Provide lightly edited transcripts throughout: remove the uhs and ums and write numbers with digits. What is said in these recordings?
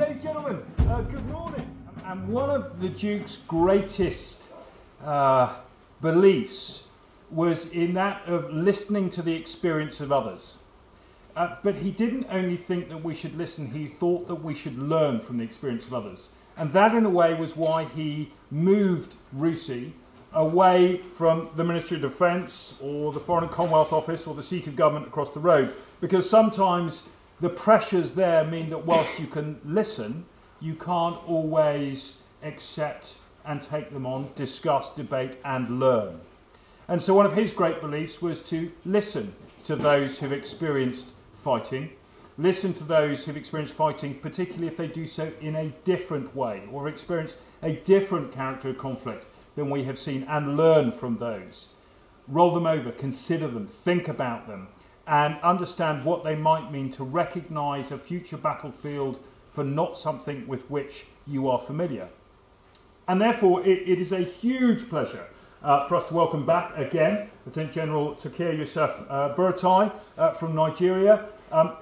Ladies and gentlemen, good morning. And one of the Duke's greatest beliefs was in that of listening to the experience of others. But he didn't only think that we should listen, he thought that we should learn from the experience of others. And that, in a way, was why he moved RUSI away from the Ministry of Defence or the Foreign and Commonwealth Office or the seat of government across the road, because sometimes the pressures there mean that whilst you can listen, you can't always accept and take them on, discuss, debate and learn. And so one of his great beliefs was to listen to those who've experienced fighting, listen to those who've experienced fighting, particularly if they do so in a different way or experience a different character of conflict than we have seen, and learn from those. Roll them over, consider them, think about them, and understand what they might mean to recognise a future battlefield for not something with which you are familiar. And therefore, it is a huge pleasure for us to welcome back again Lieutenant General Tukur Yusuf Buratai from Nigeria,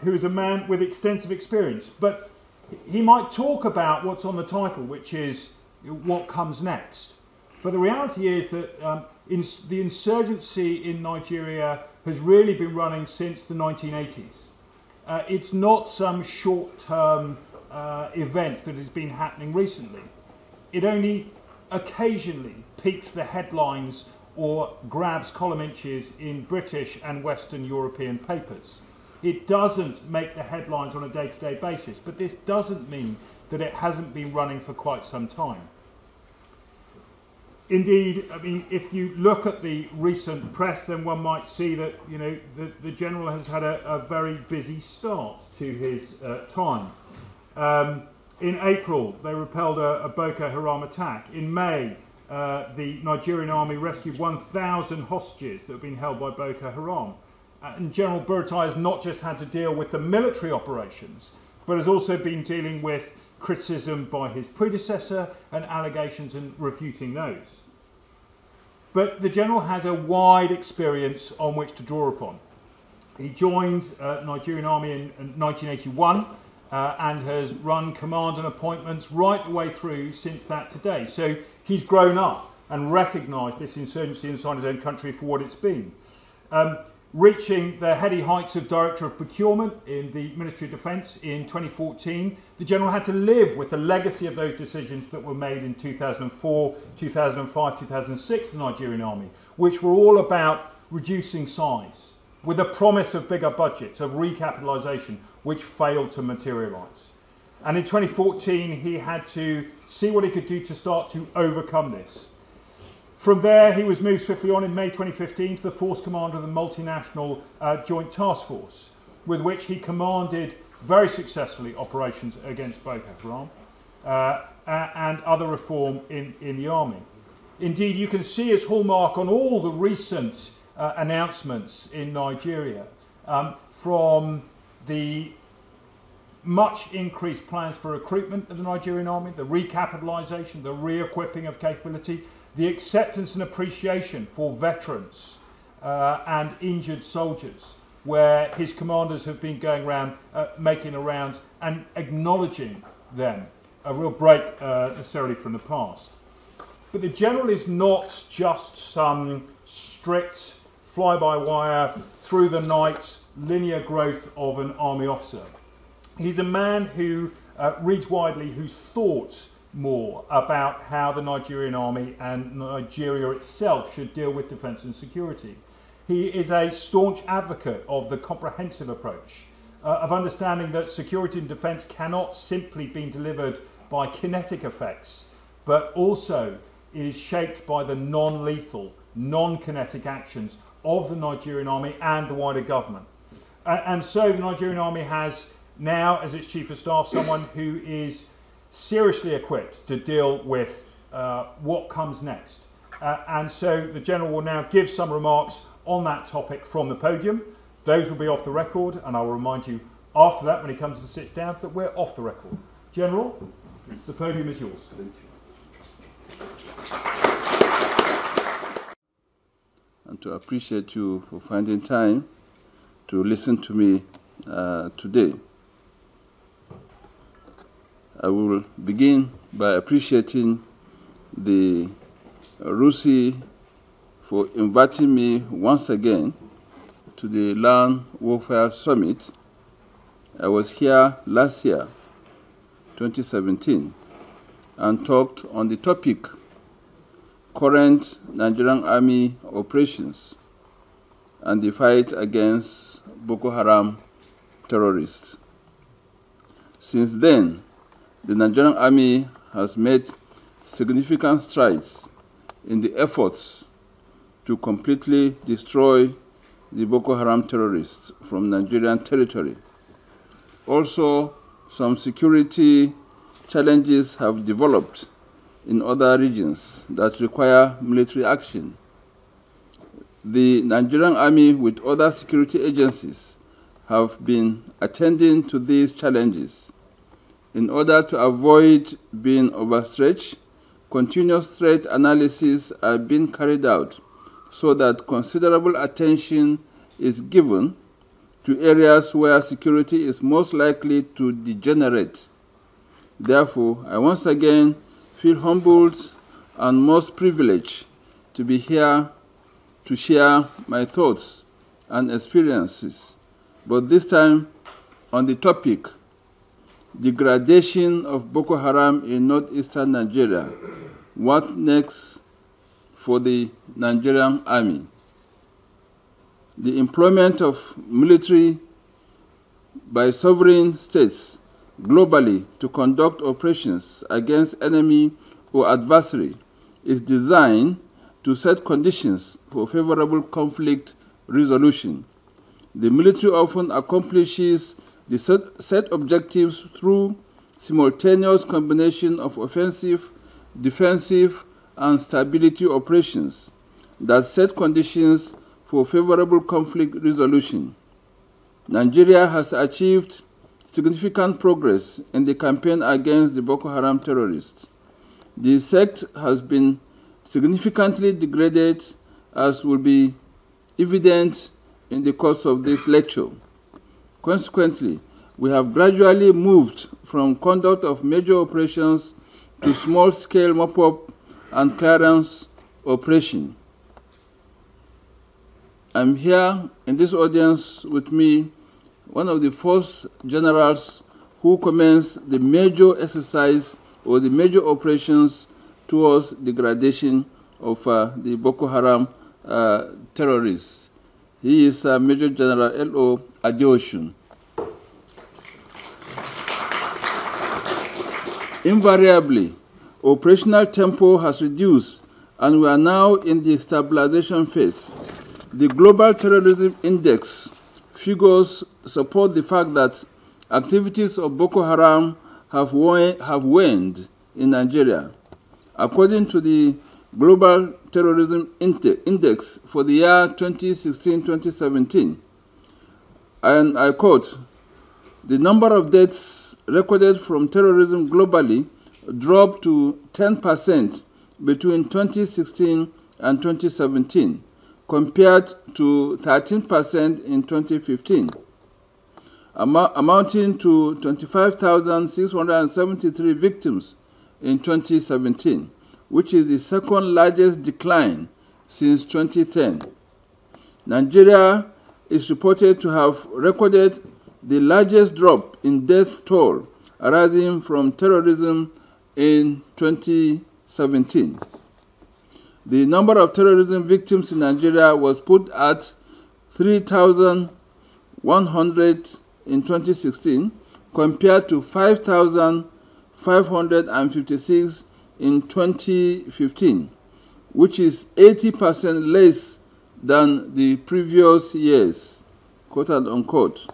who is a man with extensive experience. But he might talk about what's on the title, which is what comes next. But the reality is that the insurgency in Nigeria has really been running since the 1980s. It's not some short-term event that has been happening recently. It only occasionally peaks the headlines or grabs column inches in British and Western European papers. It doesn't make the headlines on a day-to-day basis, but this doesn't mean that it hasn't been running for quite some time. Indeed, I mean, if you look at the recent press, then one might see that, you know, the General has had a very busy start to his time. In April, they repelled a Boko Haram attack. In May, the Nigerian Army rescued 1,000 hostages that have been held by Boko Haram. And General Buratai has not just had to deal with the military operations, but has also been dealing with criticism by his predecessor and allegations and refuting those. But the General has a wide experience on which to draw upon. He joined Nigerian Army in 1981 and has run command and appointments right the way through since that today. So he's grown up and recognised this insurgency inside his own country for what it's been. Reaching the heady heights of Director of Procurement in the Ministry of Defence in 2014, the General had to live with the legacy of those decisions that were made in 2004, 2005, 2006 in the Nigerian Army, which were all about reducing size, with a promise of bigger budgets, of recapitalisation, which failed to materialise. And in 2014, he had to see what he could do to start to overcome this. From there, he was moved swiftly on in May 2015 to the Force Commander of the Multinational Joint Task Force, with which he commanded very successfully operations against Boko Haram and other reform in the Army. Indeed, you can see his hallmark on all the recent announcements in Nigeria, from the much increased plans for recruitment of the Nigerian Army, the recapitalisation, the re-equipping of capability, the acceptance and appreciation for veterans and injured soldiers, where his commanders have been going around, making a round and acknowledging them, a real break necessarily from the past. But the General is not just some strict, fly-by-wire, through-the-night, linear growth of an army officer. He's a man who reads widely, who's thought more about how the Nigerian Army and Nigeria itself should deal with defence and security. He is a staunch advocate of the comprehensive approach, of understanding that security and defence cannot simply be delivered by kinetic effects, but also is shaped by the non-lethal, non-kinetic actions of the Nigerian Army and the wider government. And so the Nigerian Army has now, as its Chief of Staff, someone who is seriously equipped to deal with what comes next. And so the General will now give some remarks on that topic from the podium. Those will be off the record, and I will remind you after that, when he comes and sits down, that we're off the record. General, the podium is yours. And to appreciate you for finding time to listen to me today. I will begin by appreciating the RUSI for inviting me once again to the Land Warfare Summit. I was here last year, 2017, and talked on the topic current Nigerian Army operations and the fight against Boko Haram terrorists. Since then, the Nigerian Army has made significant strides in the efforts to completely destroy the Boko Haram terrorists from Nigerian territory. Also, some security challenges have developed in other regions that require military action. The Nigerian Army, with other security agencies, have been attending to these challenges. In order to avoid being overstretched, continuous threat analysis are being carried out so that considerable attention is given to areas where security is most likely to degenerate. Therefore, I once again feel humbled and most privileged to be here to share my thoughts and experiences, but this time on the topic, Degradation of Boko Haram in Northeastern Nigeria. What next for the Nigerian Army? The employment of military by sovereign states globally to conduct operations against enemy or adversary is designed to set conditions for favorable conflict resolution. The military often accomplishes the set objectives through simultaneous combination of offensive, defensive, and stability operations that set conditions for favorable conflict resolution. Nigeria has achieved significant progress in the campaign against the Boko Haram terrorists. The sect has been significantly degraded, as will be evident in the course of this lecture. Consequently, we have gradually moved from conduct of major operations to small-scale mop-up and clearance operation. I'm here in this audience with me, one of the first generals who commenced the major exercise or the major operations towards degradation of the Boko Haram terrorists. He is Major General L.O. Adeosun. Invariably, operational tempo has reduced and we are now in the stabilization phase. The Global Terrorism Index figures support the fact that activities of Boko Haram have waned in Nigeria. According to the Global Terrorism Index for the year 2016-2017, and I quote, the number of deaths recorded from terrorism globally dropped to 10% between 2016 and 2017, compared to 13% in 2015, amounting to 25,673 victims in 2017, which is the second largest decline since 2010. Nigeria is reported to have recorded the largest drop in death toll arising from terrorism in 2017. The number of terrorism victims in Nigeria was put at 3,100 in 2016, compared to 5,556 in 2015, which is 80% less than the previous years, quote and unquote.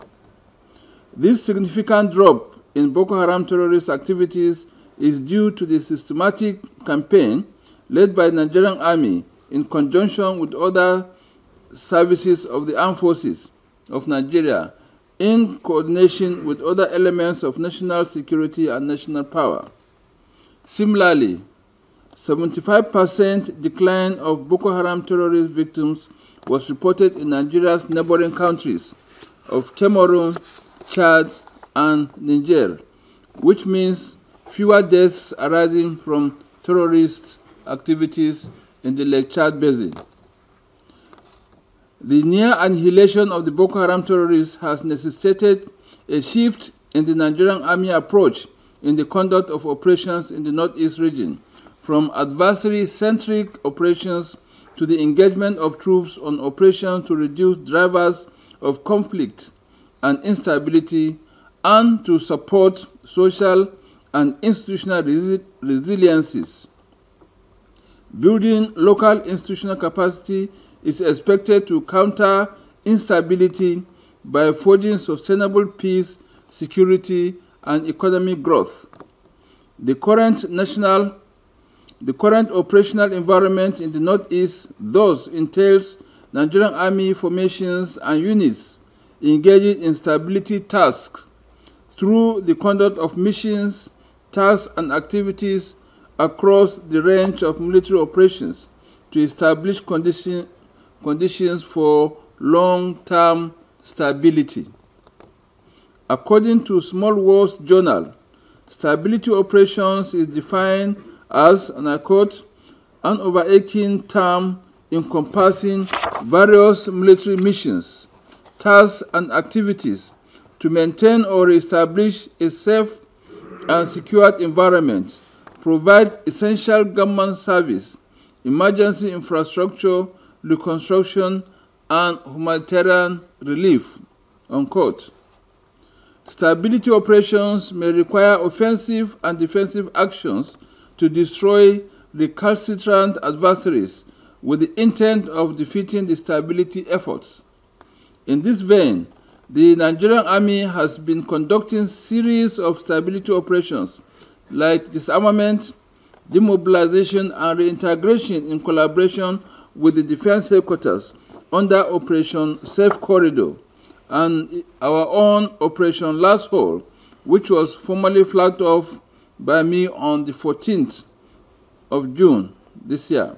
This significant drop in Boko Haram terrorist activities is due to the systematic campaign led by the Nigerian Army in conjunction with other services of the armed forces of Nigeria in coordination with other elements of national security and national power. Similarly, 75% decline of Boko Haram terrorist victims was reported in Nigeria's neighboring countries of Cameroon, Chad, and Niger, which means fewer deaths arising from terrorist activities in the Lake Chad Basin. The near annihilation of the Boko Haram terrorists has necessitated a shift in the Nigerian Army approach in the conduct of operations in the Northeast region, from adversary-centric operations to the engagement of troops on operations to reduce drivers of conflict and instability and to support social and institutional resiliencies. Building local institutional capacity is expected to counter instability by forging sustainable peace, security, and economic growth. The current operational environment in the Northeast thus entails Nigerian Army formations and units engaging in stability tasks through the conduct of missions, tasks, and activities across the range of military operations to establish conditions for long-term stability. According to Small Wars Journal, stability operations is defined as, and I quote, an overarching term encompassing various military missions, tasks, and activities to maintain or establish a safe and secured environment, provide essential government service, emergency infrastructure, reconstruction, and humanitarian relief, unquote. Stability operations may require offensive and defensive actions to destroy recalcitrant adversaries with the intent of defeating the stability efforts. In this vein, the Nigerian Army has been conducting series of stability operations like disarmament, demobilization, and reintegration in collaboration with the Defense Headquarters under Operation Safe Corridor and our own Operation Last Hole, which was formally flagged off by me on the 14th of June this year.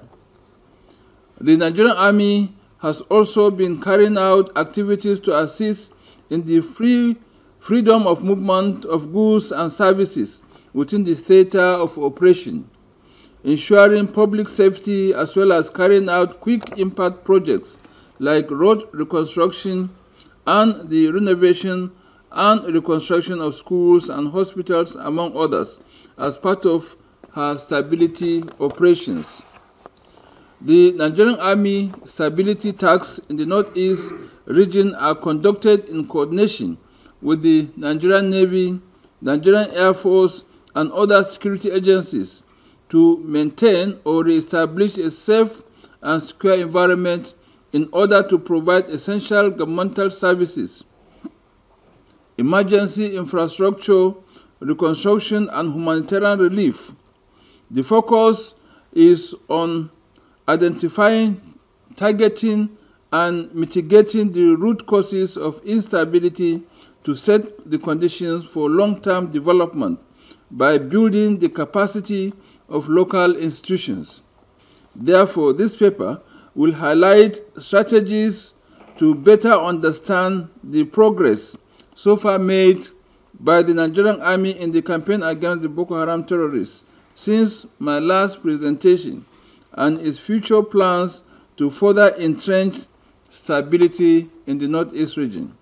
The Nigerian Army has also been carrying out activities to assist in the freedom of movement of goods and services within the theater of operation, ensuring public safety as well as carrying out quick impact projects like road reconstruction and the renovation and reconstruction of schools and hospitals, among others, as part of her stability operations. The Nigerian Army stability tasks in the Northeast region are conducted in coordination with the Nigerian Navy, Nigerian Air Force, and other security agencies to maintain or re-establish a safe and secure environment in order to provide essential governmental services, emergency infrastructure, reconstruction, and humanitarian relief. The focus is on identifying, targeting, and mitigating the root causes of instability to set the conditions for long-term development by building the capacity of local institutions. Therefore, this paper will highlight strategies to better understand the progress so far made by the Nigerian Army in the campaign against the Boko Haram terrorists since my last presentation, and its future plans to further entrench stability in the Northeast region.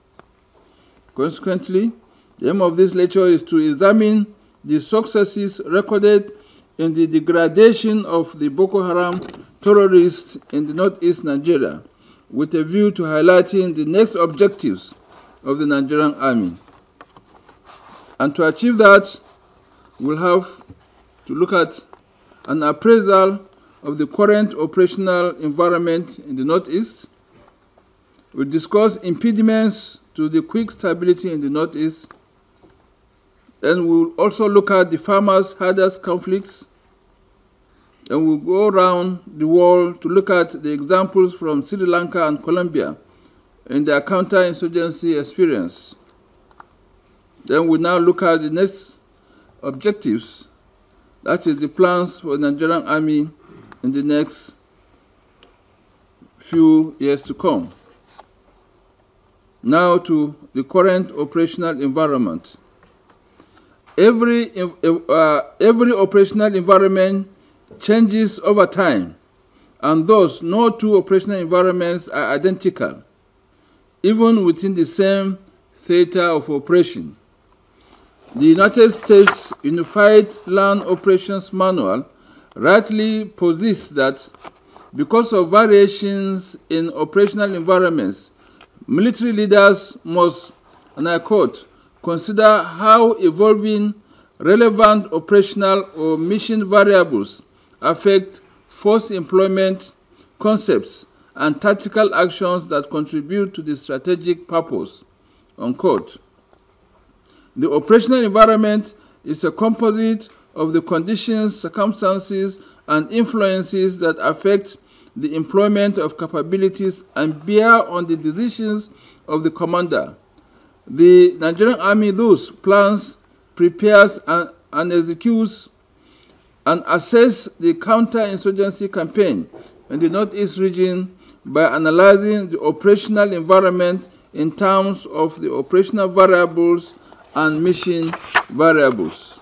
Consequently, the aim of this lecture is to examine the successes recorded in the degradation of the Boko Haram terrorists in the Northeast Nigeria, with a view to highlighting the next objectives of the Nigerian Army. And to achieve that, we'll have to look at an appraisal of the current operational environment in the Northeast. We'll discuss impediments to the quick stability in the Northeast. Then we'll also look at the farmers' hardest conflicts. And we'll go around the world to look at the examples from Sri Lanka and Colombia in their counterinsurgency experience. Then we'll now look at the next objectives, that is the plans for the Nigerian Army in the next few years to come. Now to the current operational environment. Every operational environment changes over time, and thus no two operational environments are identical, even within the same theater of operation. The United States Unified Land Operations Manual rightly posits that because of variations in operational environments, military leaders must, and I quote, consider how evolving relevant operational or mission variables affect force employment concepts and tactical actions that contribute to the strategic purpose, unquote. The operational environment is a composite of the conditions, circumstances, and influences that affect the employment of capabilities and bear on the decisions of the commander. The Nigerian Army thus plans, prepares, and executes and assess the counterinsurgency campaign in the Northeast region by analyzing the operational environment in terms of the operational variables and mission variables.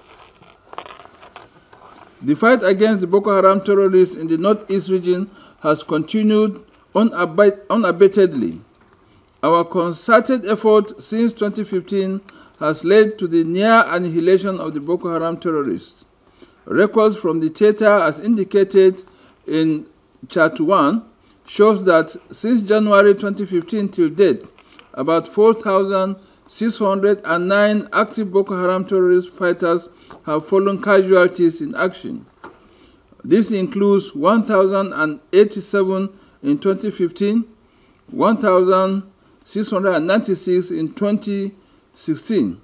The fight against the Boko Haram terrorists in the Northeast region has continued unabatedly. Our concerted effort since 2015 has led to the near annihilation of the Boko Haram terrorists. Records from the theater, as indicated in Chart 1, shows that since January 2015 till date, about 4,609 active Boko Haram terrorist fighters have fallen casualties in action. This includes 1,087 in 2015, 1,696 in 2016,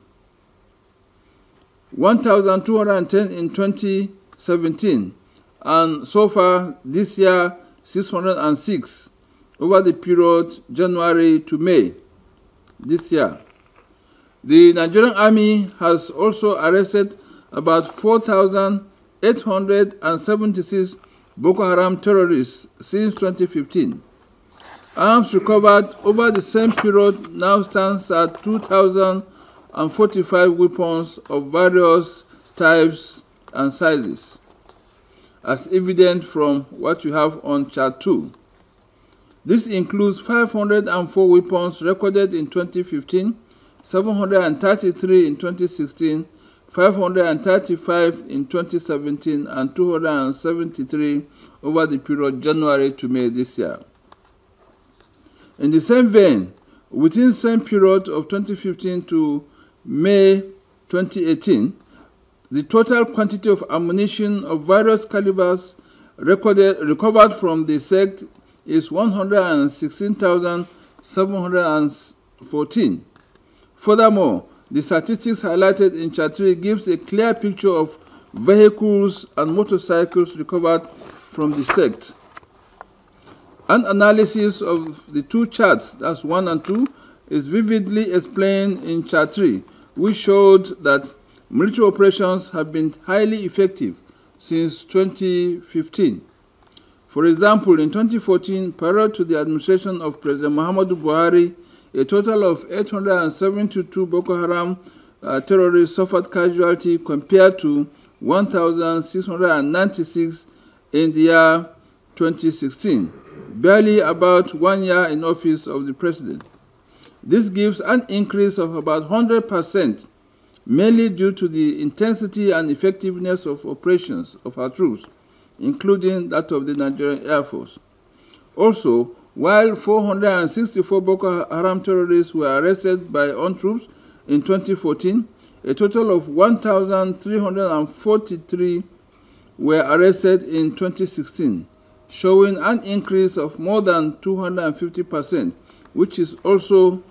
1,210 in 2017, and so far this year 606 over the period January to May this year. The Nigerian Army has also arrested about 4,876 Boko Haram terrorists since 2015. Arms recovered over the same period now stands at 2,045 weapons of various types and sizes, as evident from what you have on Chart 2. This includes 504 weapons recorded in 2015, 733 in 2016, 535 in 2017, and 273 over the period January to May this year. In the same vein, within the same period of 2015 to May 2018, the total quantity of ammunition of various calibers recovered from the sect is 116,714. Furthermore, the statistics highlighted in Chart 3 gives a clear picture of vehicles and motorcycles recovered from the sect. An analysis of the two charts, that's 1 and 2, is vividly explained in Chart 3, which showed that military operations have been highly effective since 2015. For example, in 2014, prior to the administration of President Muhammadu Buhari, a total of 872 Boko Haram terrorists suffered casualty compared to 1,696 in the year 2016, barely about 1 year in office of the president. This gives an increase of about 100%, mainly due to the intensity and effectiveness of operations of our troops, including that of the Nigerian Air Force. Also, while 464 Boko Haram terrorists were arrested by armed troops in 2014, a total of 1,343 were arrested in 2016, showing an increase of more than 250%, which is also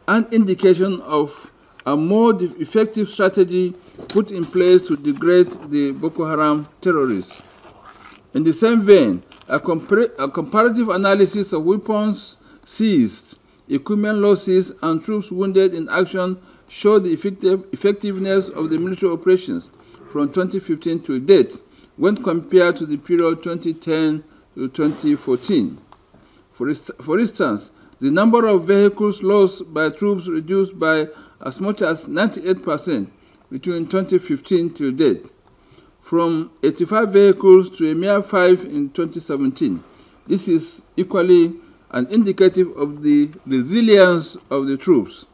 an indication of a more effective strategy put in place to degrade the Boko Haram terrorists. In the same vein, a comparative analysis of weapons seized, equipment losses, and troops wounded in action show the effectiveness of the military operations from 2015 to date when compared to the period 2010 to 2014. For instance, the number of vehicles lost by troops reduced by as much as 98%, between 2015 till date, from 85 vehicles to a mere 5 in 2017. This is equally an indicative of the resilience of the troops.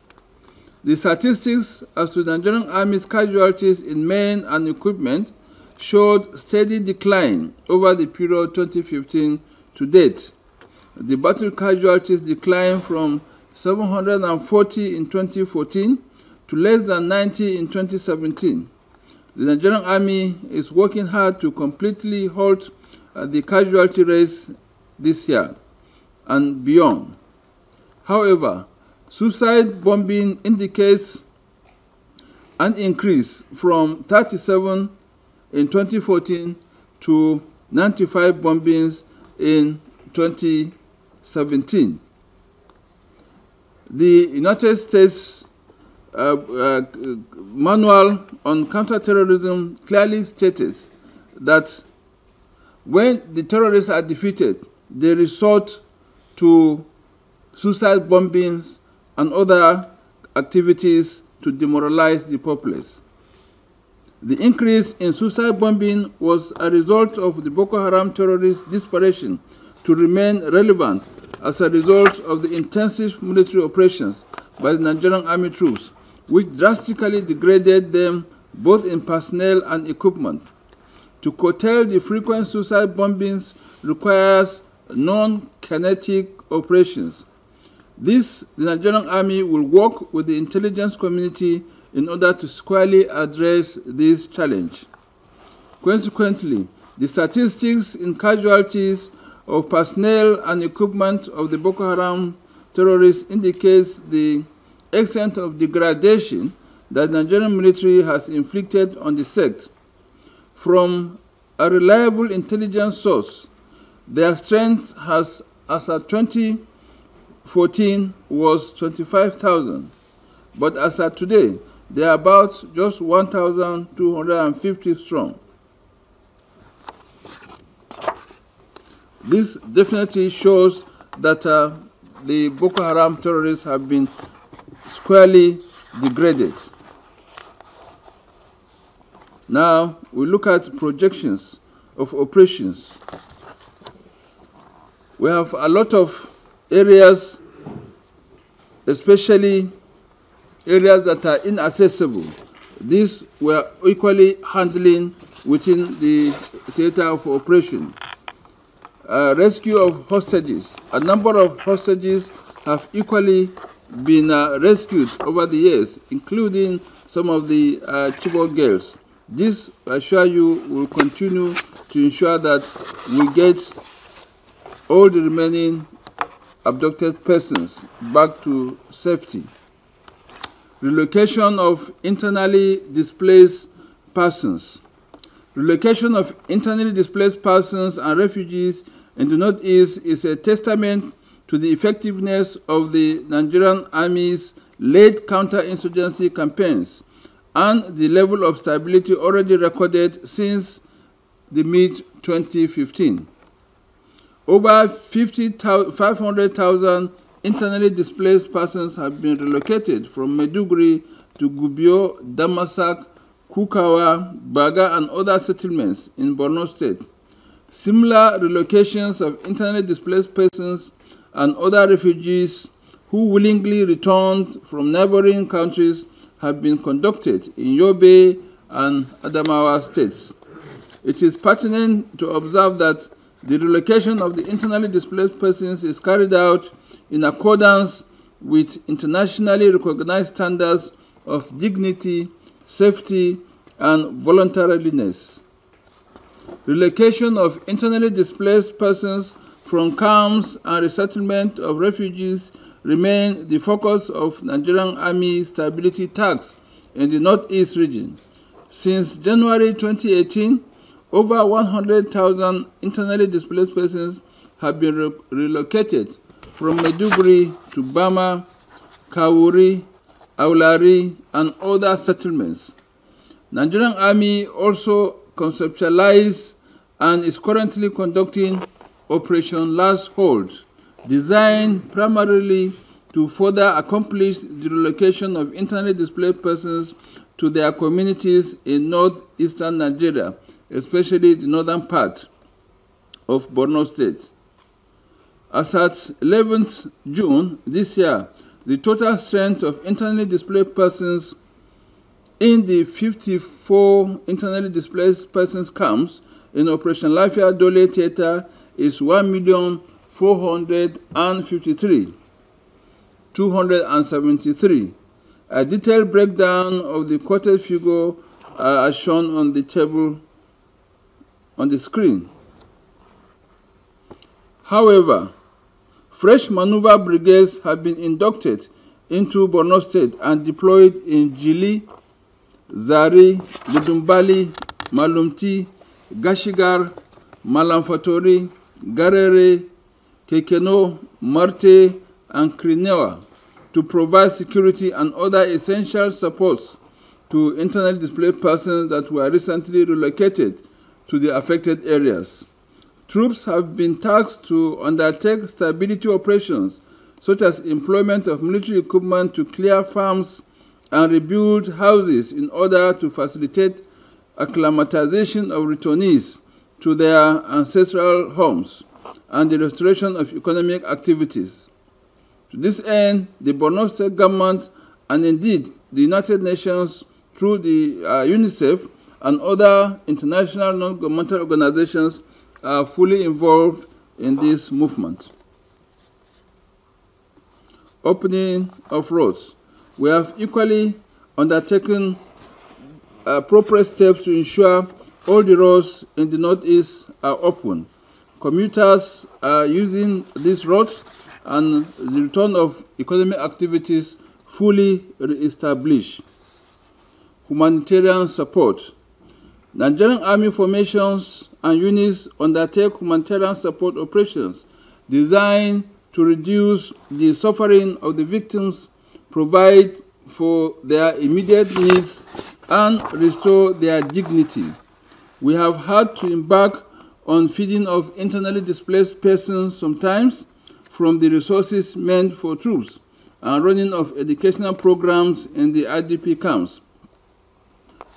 The statistics as to the Nigerian Army's casualties in men and equipment showed steady decline over the period 2015 to date. The battle casualties declined from 740 in 2014 to less than 90 in 2017. The Nigerian Army is working hard to completely halt the casualty rates this year and beyond. However, suicide bombing indicates an increase from 37 in 2014 to 95 bombings in 2017. The United States manual on counterterrorism clearly stated that when the terrorists are defeated, they resort to suicide bombings and other activities to demoralize the populace. The increase in suicide bombing was a result of the Boko Haram terrorists' desperation to remain relevant as a result of the intensive military operations by the Nigerian Army troops, which drastically degraded them both in personnel and equipment. To curtail the frequent suicide bombings requires non-kinetic operations. The Nigerian Army will work with the intelligence community in order to squarely address this challenge. Consequently, the statistics in casualties of personnel and equipment of the Boko Haram terrorists indicates the extent of degradation that the Nigerian military has inflicted on the sect. From a reliable intelligence source, their strength as of 2014 was 25,000, but as of today, they are about just 1,250 strong. This definitely shows that the Boko Haram terrorists have been squarely degraded. Now, we look at projections of operations. We have a lot of areas, especially areas that are inaccessible. These were equally handling within the theater of operation. Rescue of hostages. A number of hostages have equally been rescued over the years, including some of the Chibok girls. This, I assure you, will continue to ensure that we get all the remaining abducted persons back to safety. Relocation of internally displaced persons. Relocation of internally displaced persons and refugees in the Northeast is a testament to the effectiveness of the Nigerian Army's late counterinsurgency campaigns and the level of stability already recorded since the mid-2015. Over 500,000 internally displaced persons have been relocated from Maiduguri to Gubio, Damasak, Kukawa, Baga, and other settlements in Borno State. Similar relocations of internally displaced persons and other refugees who willingly returned from neighboring countries have been conducted in Yobe and Adamawa states. It is pertinent to observe that the relocation of the internally displaced persons is carried out in accordance with internationally recognized standards of dignity, safety, and voluntariness. Relocation of internally displaced persons from camps and resettlement of refugees remain the focus of Nigerian Army stability tasks in the Northeast region. Since January 2018, over 100,000 internally displaced persons have been relocated from Maiduguri to Bama, Kawuri, Aulari, and other settlements. Nigerian Army also conceptualized and is currently conducting Operation Last Hold, designed primarily to further accomplish the relocation of internally displaced persons to their communities in northeastern Nigeria, especially the northern part of Borno State. As at 11th June this year, the total strength of internally displaced persons in the 54 internally displaced persons camps in Operation Lafia Dole Theater is 1,453,273. A detailed breakdown of the quoted figure are shown on the table on the screen. However, fresh maneuver brigades have been inducted into Borno State and deployed in Jili, Zari, Ludumbali, Malumti, Gashigar, Malamfatori, Garere, Kekeno, Marte, and Krinewa to provide security and other essential supports to internally displaced persons that were recently relocated to the affected areas. Troops have been tasked to undertake stability operations, such as employment of military equipment to clear farms and rebuild houses in order to facilitate acclimatization of returnees to their ancestral homes and the restoration of economic activities. To this end, the Borno State government and indeed the United Nations through the UNICEF and other international non-governmental organizations are fully involved in this movement. Opening of roads. We have equally undertaken appropriate steps to ensure all the roads in the Northeast are open. Commuters are using these roads and the return of economic activities fully re-established. Humanitarian support. Nigerian Army formations and units undertake humanitarian support operations designed to reduce the suffering of the victims, provide for their immediate needs, and restore their dignity. We have had to embark on feeding of internally displaced persons sometimes from the resources meant for troops and running of educational programs in the IDP camps.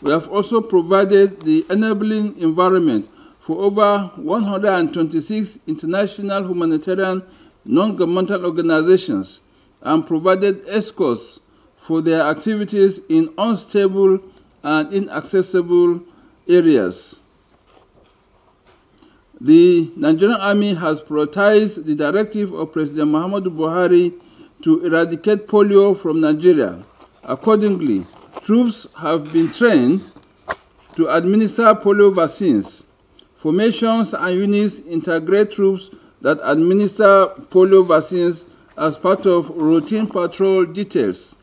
We have also provided the enabling environment for over 126 international humanitarian non-governmental organizations and provided escorts for their activities in unstable and inaccessible areas. The Nigerian Army has prioritized the directive of President Muhammadu Buhari to eradicate polio from Nigeria. Accordingly, troops have been trained to administer polio vaccines. Formations and units integrate troops that administer polio vaccines as part of routine patrol details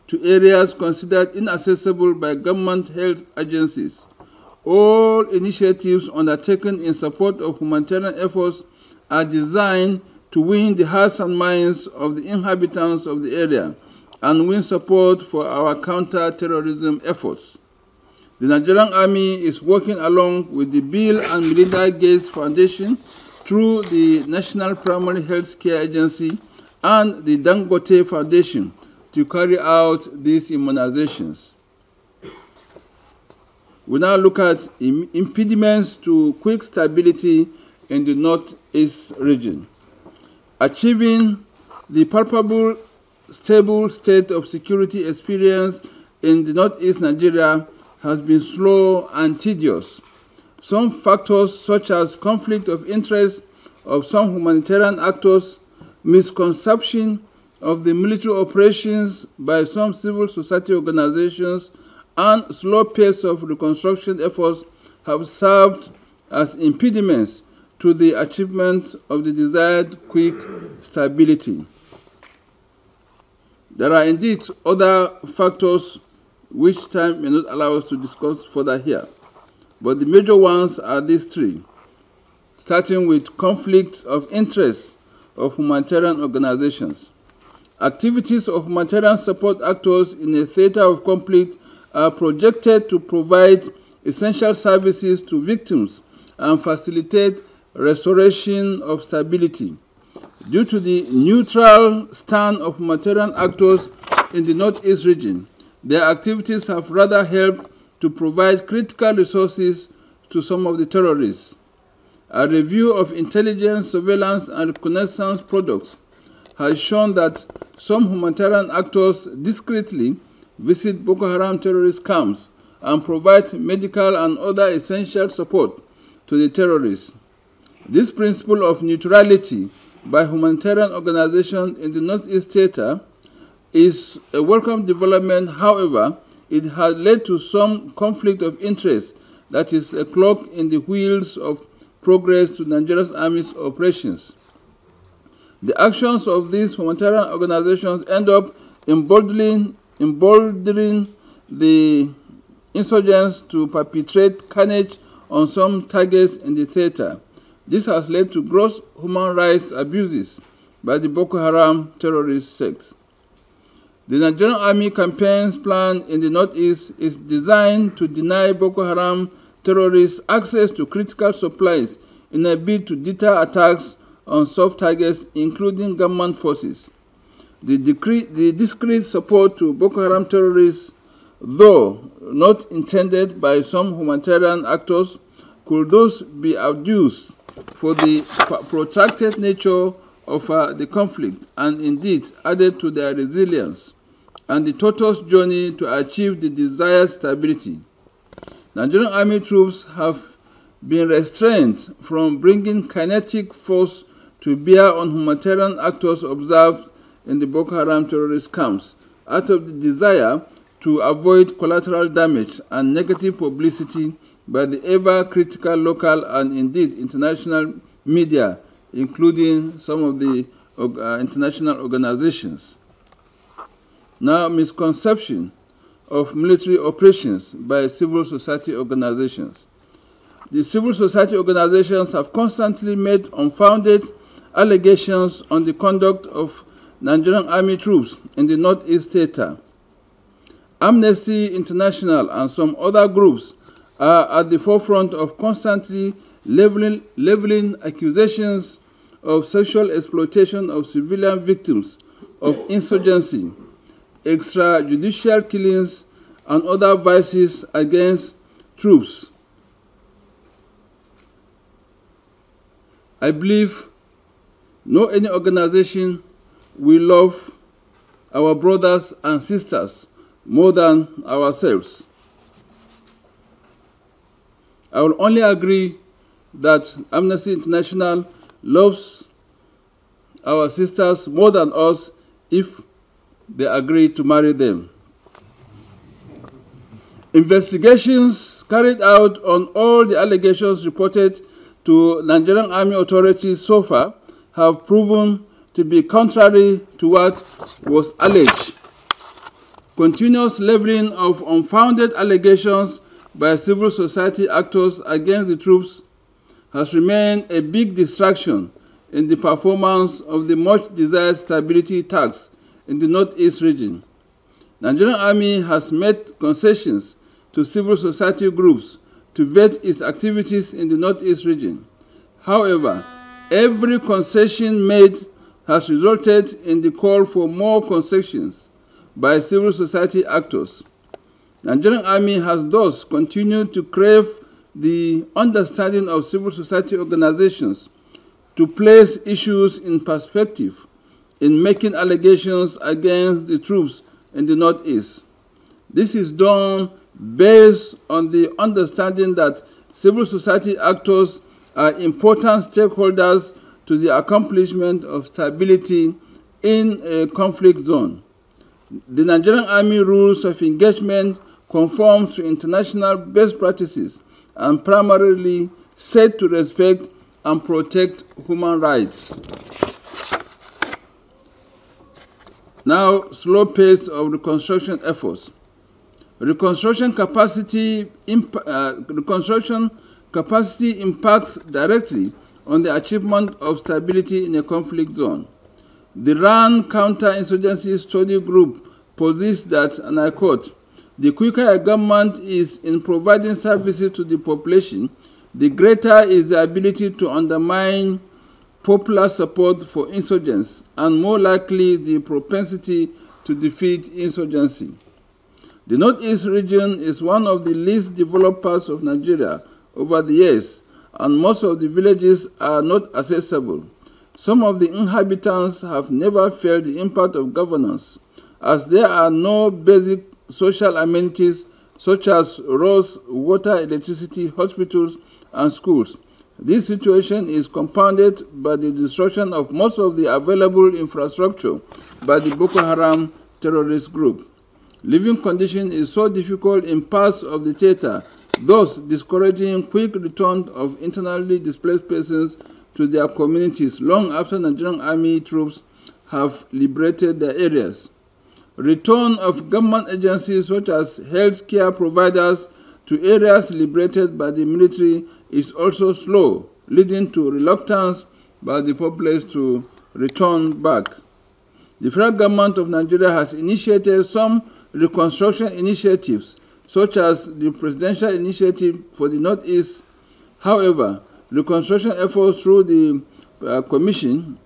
to areas considered inaccessible by government health agencies. All initiatives undertaken in support of humanitarian efforts are designed to win the hearts and minds of the inhabitants of the area and win support for our counter-terrorism efforts. The Nigerian Army is working along with the Bill and Melinda Gates Foundation through the National Primary Health Care Agency and the Dangote Foundation to carry out these immunizations. We now look at impediments to quick stability in the Northeast region. Achieving the palpable, stable state of security experience in the Northeast Nigeria has been slow and tedious. Some factors, such as conflict of interest of some humanitarian actors, misconception of the military operations by some civil society organizations, and slow pace of reconstruction efforts have served as impediments to the achievement of the desired quick stability. There are indeed other factors which time may not allow us to discuss further here, but the major ones are these three, starting with conflict of interest of humanitarian organizations. Activities of humanitarian support actors in a theater of conflict are projected to provide essential services to victims and facilitate restoration of stability. Due to the neutral stand of humanitarian actors in the Northeast region, their activities have rather helped to provide critical resources to some of the terrorists. A review of intelligence, surveillance, and reconnaissance products has shown that some humanitarian actors discreetly visit Boko Haram terrorist camps and provide medical and other essential support to the terrorists. This principle of neutrality by humanitarian organizations in the Northeast Theater is a welcome development. However, it has led to some conflict of interest that is a clog in the wheels of progress to Nigerian Army's operations. The actions of these humanitarian organizations end up emboldening the insurgents to perpetrate carnage on some targets in the theater. This has led to gross human rights abuses by the Boko Haram terrorist sect. The Nigerian Army campaigns plan in the Northeast is designed to deny Boko Haram terrorists access to critical supplies in a bid to deter attacks on soft targets, including government forces. The discreet support to Boko Haram terrorists, though not intended by some humanitarian actors, could thus be abused for the protracted nature of the conflict and indeed added to their resilience and the tortuous journey to achieve the desired stability. Nigerian Army troops have been restrained from bringing kinetic force to bear on humanitarian actors observed in the Boko Haram terrorist camps out of the desire to avoid collateral damage and negative publicity by the ever-critical local and indeed international media, including some of the international organizations. Now, misconception of military operations by civil society organizations. The civil society organizations have constantly made unfounded allegations on the conduct of Nigerian Army troops in the Northeast Theater. Amnesty International and some other groups are at the forefront of constantly leveling accusations of sexual exploitation of civilian victims of insurgency, extrajudicial killings, and other vices against troops. I believe no any organization will love our brothers and sisters more than ourselves. I will only agree that Amnesty International loves our sisters more than us if they agree to marry them. Investigations carried out on all the allegations reported to Nigerian Army authorities so far have proven to be contrary to what was alleged. Continuous leveling of unfounded allegations by civil society actors against the troops has remained a big distraction in the performance of the much-desired stability task in the Northeast region. Nigerian Army has made concessions to civil society groups to vet its activities in the Northeast region. However, every concession made has resulted in the call for more concessions by civil society actors. Nigerian Army has thus continued to crave the understanding of civil society organizations to place issues in perspective in making allegations against the troops in the Northeast. This is done based on the understanding that civil society actors are important stakeholders to the accomplishment of stability in a conflict zone. The Nigerian Army rules of engagement conform to international best practices and primarily set to respect and protect human rights. Now, slow pace of reconstruction efforts. Reconstruction capacity impacts directly on the achievement of stability in a conflict zone. The RAN Counterinsurgency Study Group posits that, and I quote, "The quicker a government is in providing services to the population, the greater is the ability to undermine popular support for insurgents and more likely the propensity to defeat insurgency." The Northeast region is one of the least developed parts of Nigeria over the years, and most of the villages are not accessible. Some of the inhabitants have never felt the impact of governance, as there are no basic social amenities such as roads, water, electricity, hospitals, and schools. This situation is compounded by the destruction of most of the available infrastructure by the Boko Haram terrorist group. Living condition is so difficult in parts of the theater, thus discouraging quick return of internally displaced persons to their communities long after Nigerian Army troops have liberated their areas. Return of government agencies such as health care providers to areas liberated by the military is also slow, leading to reluctance by the populace to return back. The federal government of Nigeria has initiated some reconstruction initiatives, such as the Presidential Initiative for the Northeast. However, reconstruction efforts through the Commission,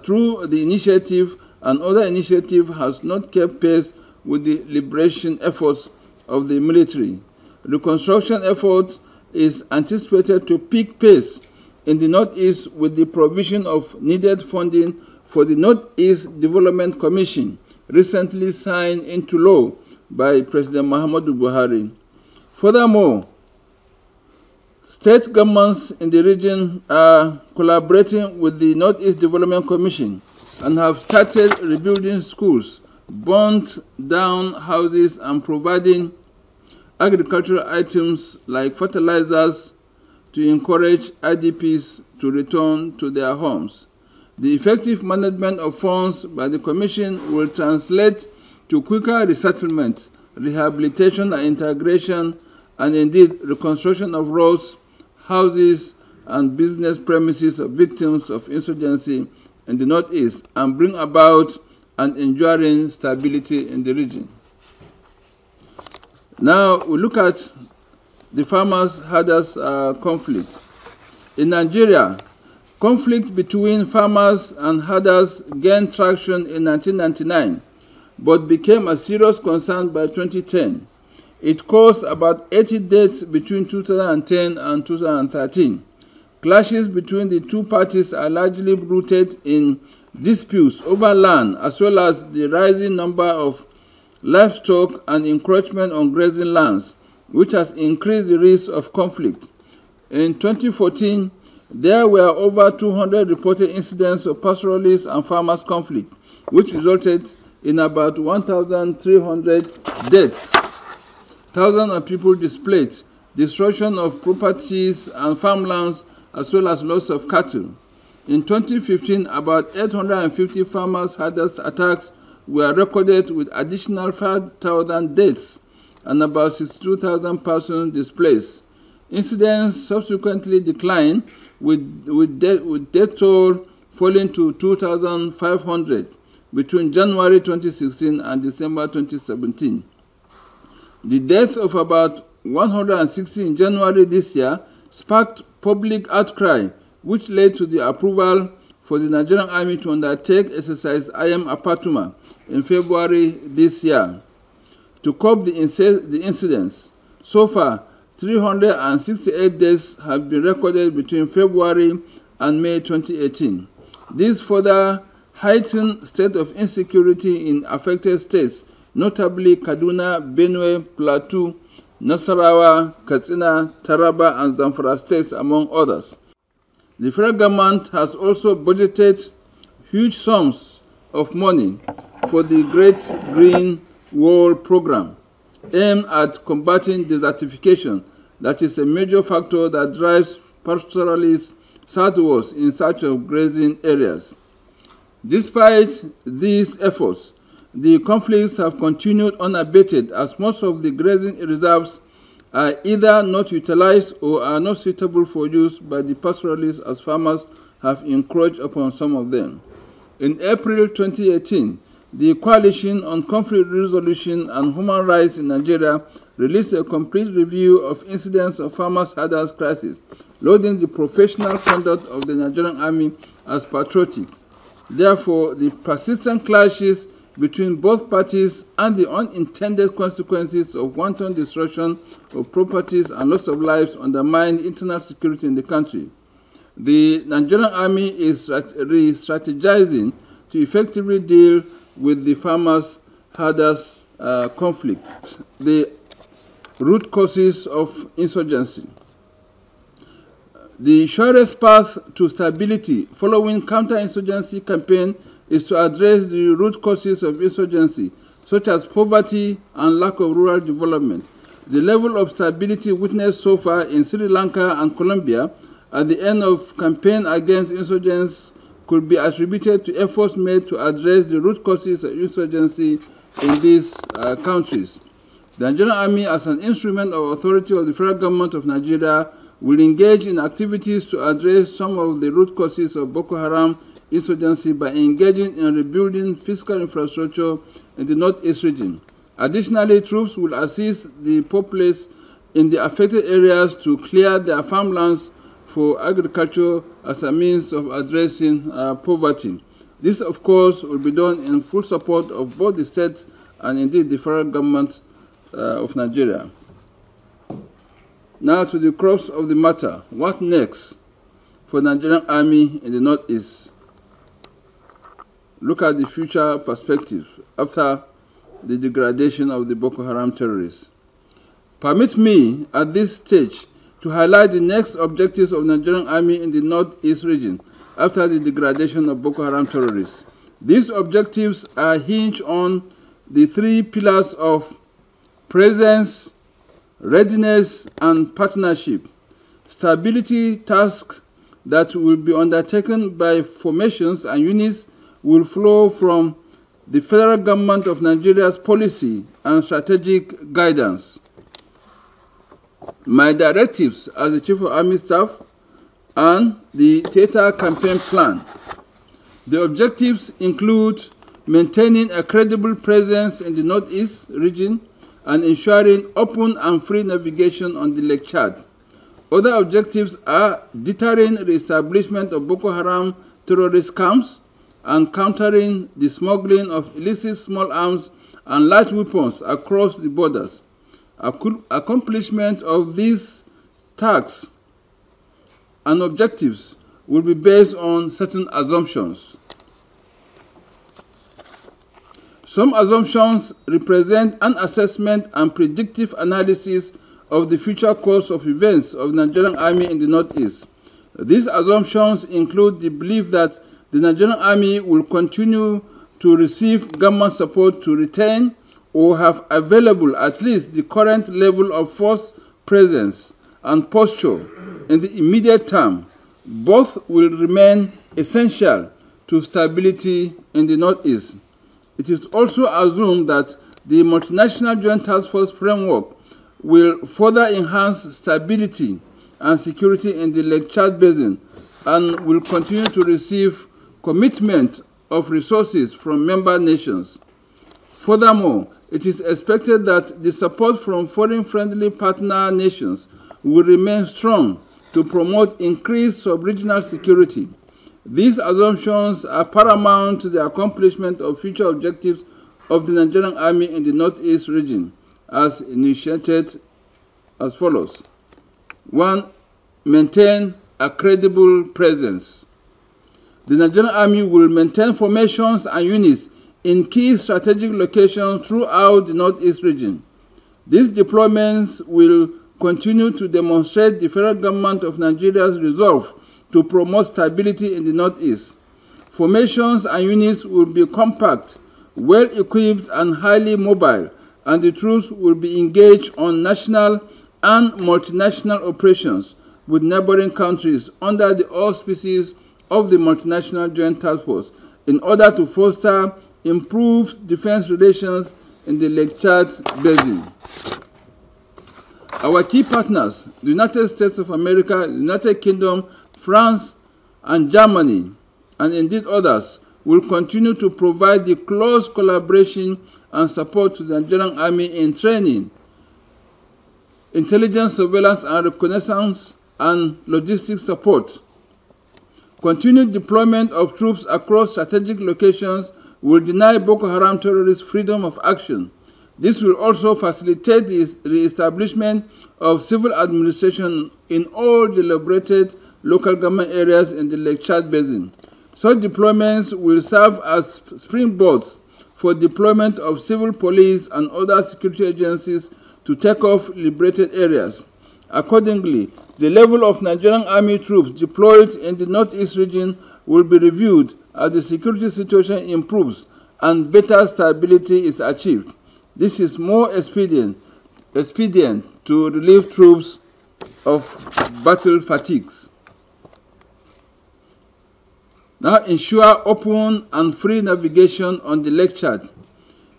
through the initiative and other initiatives has not kept pace with the liberation efforts of the military. Reconstruction efforts is anticipated to pick pace in the Northeast with the provision of needed funding for the Northeast Development Commission, recently signed into law by President Muhammadu Buhari. Furthermore, state governments in the region are collaborating with the Northeast Development Commission and have started rebuilding schools, burnt down houses, and providing agricultural items like fertilizers to encourage IDPs to return to their homes. The effective management of funds by the Commission will translate to quicker resettlement, rehabilitation and integration, and indeed reconstruction of roads, houses, and business premises of victims of insurgency in the Northeast, and bring about an enduring stability in the region. Now we look at the farmers-herders conflict. In Nigeria, conflict between farmers and herders gained traction in 1999, but became a serious concern by 2010. It caused about 80 deaths between 2010 and 2013. Clashes between the two parties are largely rooted in disputes over land, as well as the rising number of livestock and encroachment on grazing lands, which has increased the risk of conflict. In 2014, there were over 200 reported incidents of pastoralist and farmers' conflict, which resulted in about 1,300 deaths, thousands of people displaced, destruction of properties and farmlands, as well as loss of cattle. In 2015, about 850 farmers-herders attacks were recorded with additional 5,000 deaths and about 62,000 persons displaced. Incidents subsequently declined, with death toll falling to 2,500 between January 2016 and December 2017. The death of about 160 in January this year sparked public outcry, which led to the approval for the Nigerian Army to undertake exercise I Am Apatuma in February this year to curb the incidents. So far, 368 deaths have been recorded between February and May 2018. This further heightened state of insecurity in affected states, notably Kaduna, Benue, Plateau, Nasarawa, Katsina, Taraba, and Zamfara states, among others. The federal government has also budgeted huge sums of money for the Great Green Wall program, aimed at combating desertification, that is a major factor that drives pastoralists southwards in search of grazing areas. Despite these efforts, the conflicts have continued unabated, as most of the grazing reserves are either not utilized or are not suitable for use by the pastoralists, as farmers have encroached upon some of them. In April 2018, the Coalition on Conflict Resolution and Human Rights in Nigeria released a complete review of incidents of farmers-herders crisis, lauding the professional conduct of the Nigerian Army as patriotic. Therefore, the persistent clashes between both parties and the unintended consequences of wanton destruction of properties and loss of lives undermine internal security in the country. The Nigerian Army is re-strategizing to effectively deal with the farmers-herders conflict, the root causes of insurgency. The surest path to stability following counter-insurgency campaign is to address the root causes of insurgency, such as poverty and lack of rural development. The level of stability witnessed so far in Sri Lanka and Colombia at the end of campaign against insurgents could be attributed to efforts made to address the root causes of insurgency in these countries. The Nigerian Army, as an instrument of authority of the federal government of Nigeria, will engage in activities to address some of the root causes of Boko Haram insurgency by engaging in rebuilding physical infrastructure in the Northeast region. Additionally, troops will assist the populace in the affected areas to clear their farmlands for agriculture as a means of addressing poverty. This, of course, will be done in full support of both the state and indeed the federal government of Nigeria. Now to the crux of the matter. What next for the Nigerian Army in the Northeast? Look at the future perspective after the degradation of the Boko Haram terrorists. Permit me at this stage to highlight the next objectives of the Nigerian Army in the Northeast region after the degradation of Boko Haram terrorists. These objectives are hinged on the three pillars of presence, readiness, and partnership. Stability tasks that will be undertaken by formations and units will flow from the federal government of Nigeria's policy and strategic guidance. My directives as the Chief of Army Staff and the theater campaign plan. The objectives include maintaining a credible presence in the Northeast region and ensuring open and free navigation on the Lake Chad. Other objectives are deterring the establishment of Boko Haram terrorist camps and countering the smuggling of illicit small arms and light weapons across the borders. Accomplishment of these tasks and objectives will be based on certain assumptions. Some assumptions represent an assessment and predictive analysis of the future course of events of the Nigerian Army in the Northeast. These assumptions include the belief that the Nigerian Army will continue to receive government support to retain or have available at least the current level of force presence and posture in the immediate term. Both will remain essential to stability in the Northeast. It is also assumed that the multinational Joint Task Force framework will further enhance stability and security in the Lake Chad Basin and will continue to receive commitment of resources from member nations. Furthermore, it is expected that the support from foreign-friendly partner nations will remain strong to promote increased sub-regional security. These assumptions are paramount to the accomplishment of future objectives of the Nigerian Army in the Northeast region, as initiated as follows. 1. Maintain a credible presence. The Nigerian Army will maintain formations and units in key strategic locations throughout the Northeast region. These deployments will continue to demonstrate the federal government of Nigeria's resolve to promote stability in the Northeast. Formations and units will be compact, well-equipped, and highly mobile, and the troops will be engaged on national and multinational operations with neighboring countries under the auspices of the multinational Joint Task Force in order to foster improved defense relations in the Lake Chad Basin. Our key partners, the United States of America, the United Kingdom, France, and Germany, and indeed others, will continue to provide the close collaboration and support to the Nigerian Army in training, intelligence, surveillance, and reconnaissance, and logistics support. Continued deployment of troops across strategic locations will deny Boko Haram terrorists freedom of action. This will also facilitate the re-establishment of civil administration in all the liberated local government areas in the Lake Chad Basin. Such deployments will serve as springboards for deployment of civil police and other security agencies to take off liberated areas. Accordingly, the level of Nigerian Army troops deployed in the Northeast region will be reviewed as the security situation improves and better stability is achieved. This is more expedient to relieve troops of battle fatigues. Now ensure open and free navigation on the Lake Chad.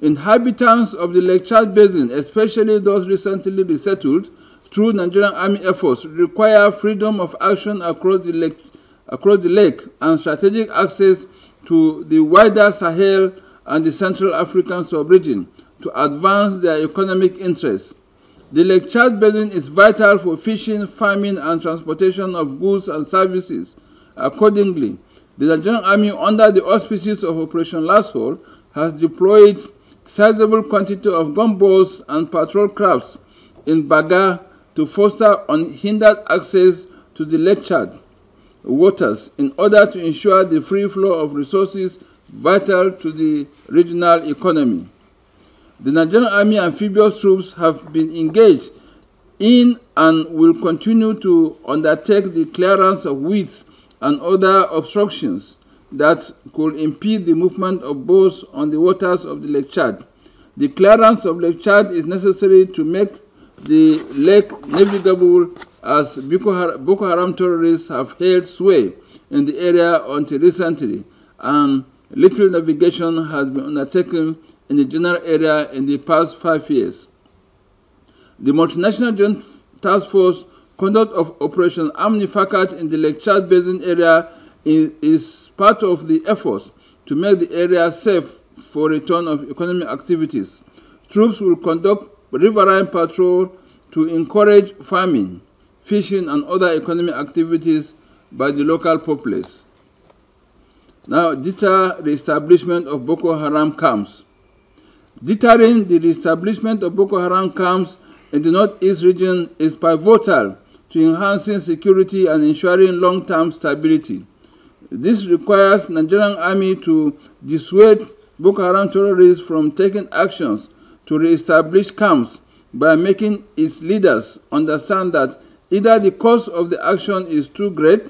Inhabitants of the Lake Chad Basin, especially those recently resettled through Nigerian Army efforts, require freedom of action across the lake and strategic access to the wider Sahel and the Central African sub-region to advance their economic interests. The Lake Chad Basin is vital for fishing, farming, and transportation of goods and services. Accordingly, the Nigerian Army, under the auspices of Operation Last Hole, has deployed sizable quantity of gunboats and patrol crafts in Baga to foster unhindered access to the Lake Chad waters in order to ensure the free flow of resources vital to the regional economy. The Nigerian Army amphibious troops have been engaged in and will continue to undertake the clearance of weeds and other obstructions that could impede the movement of boats on the waters of the Lake Chad. The clearance of Lake Chad is necessary to make the lake navigable, as Boko Haram terrorists have held sway in the area until recently, and little navigation has been undertaken in the general area in the past 5 years. The multinational joint task force conduct of Operation Amnifacat in the Lake Chad Basin area is part of the efforts to make the area safe for return of economic activities. Troops will conduct riverine patrol to encourage farming, fishing, and other economic activities by the local populace. Now, deter re-establishment of Boko Haram camps. Deterring the re-establishment of Boko Haram camps in the Northeast region is pivotal to enhancing security and ensuring long-term stability. This requires Nigerian Army to dissuade Boko Haram terrorists from taking actions to re-establish camps by making its leaders understand that either the cost of the action is too great,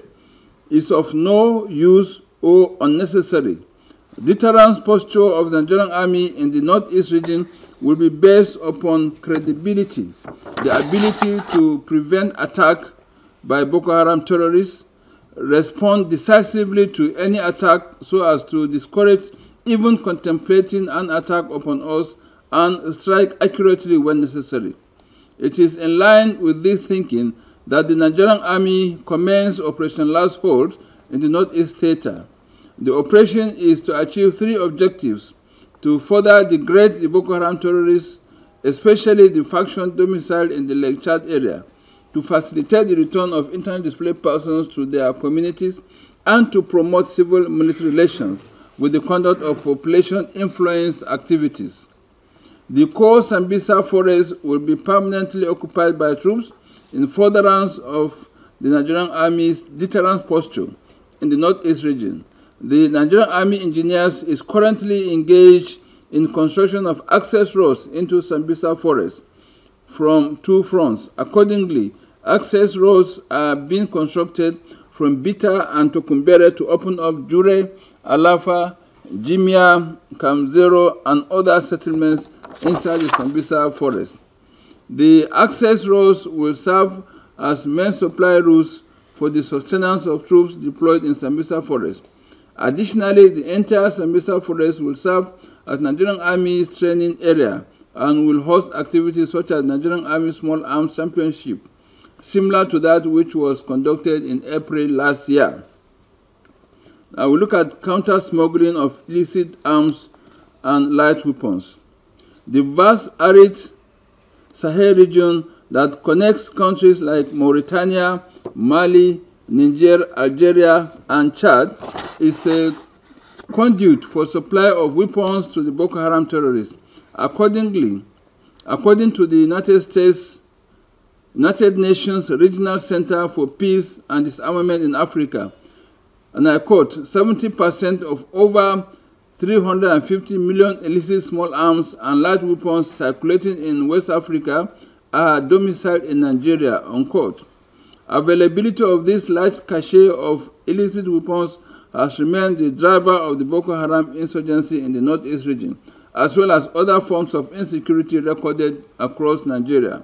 is of no use, or unnecessary. Deterrence posture of the Nigerian Army in the Northeast region will be based upon credibility, the ability to prevent attack by Boko Haram terrorists, respond decisively to any attack so as to discourage even contemplating an attack upon us, and strike accurately when necessary. It is in line with this thinking that the Nigerian Army commenced Operation Last Hold in the Northeast Theater. The operation is to achieve 3 objectives: to further degrade the Boko Haram terrorists, especially the faction domiciled in the Lake Chad area, to facilitate the return of internally displaced persons to their communities, and to promote civil-military relations with the conduct of population influence activities. The core Sambisa forest will be permanently occupied by troops in furtherance of the Nigerian Army's deterrence posture in the Northeast region. The Nigerian Army engineers is currently engaged in construction of access roads into Sambisa forest from 2 fronts. Accordingly, access roads are being constructed from Bita and Tokumbere to open up Jure, Alafa, Jimia, Kamzero, and other settlements inside the Sambisa forest. The access roads will serve as main supply routes for the sustenance of troops deployed in Sambisa forest. Additionally, the entire Sambisa forest will serve as Nigerian Army's training area and will host activities such as Nigerian Army Small Arms Championship, similar to that which was conducted in April last year. Now we look at counter-smuggling of illicit arms and light weapons. The vast arid Sahel region that connects countries like Mauritania, Mali, Niger, Algeria, and Chad is a conduit for supply of weapons to the Boko Haram terrorists. According to the United Nations Regional Center for Peace and Disarmament in Africa, and I quote, 70% of over 350 million illicit small arms and light weapons circulating in West Africa are domiciled in Nigeria, unquote. Availability of this large cache of illicit weapons has remained the driver of the Boko Haram insurgency in the Northeast region, as well as other forms of insecurity recorded across Nigeria.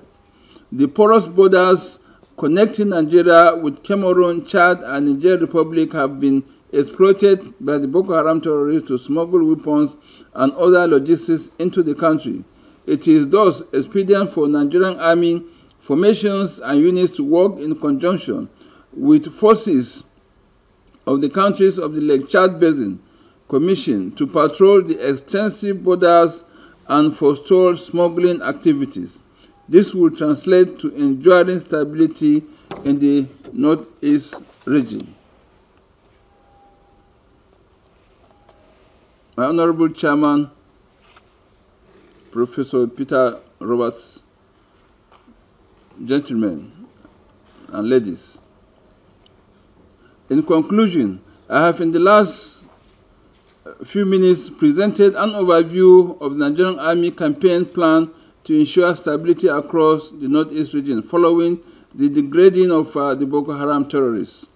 The porous borders connecting Nigeria with Cameroon, Chad, and Niger Republic have been exploited by the Boko Haram terrorists to smuggle weapons and other logistics into the country. It is thus expedient for Nigerian Army formations and units to work in conjunction with forces of the countries of the Lake Chad Basin Commission to patrol the extensive borders and forestall smuggling activities. This will translate to enduring stability in the Northeast region. My Honorable Chairman, Professor Peter Roberts, gentlemen and ladies, in conclusion, I have in the last few minutes presented an overview of the Nigerian Army campaign plan to ensure stability across the Northeast region following the degrading of the Boko Haram terrorists.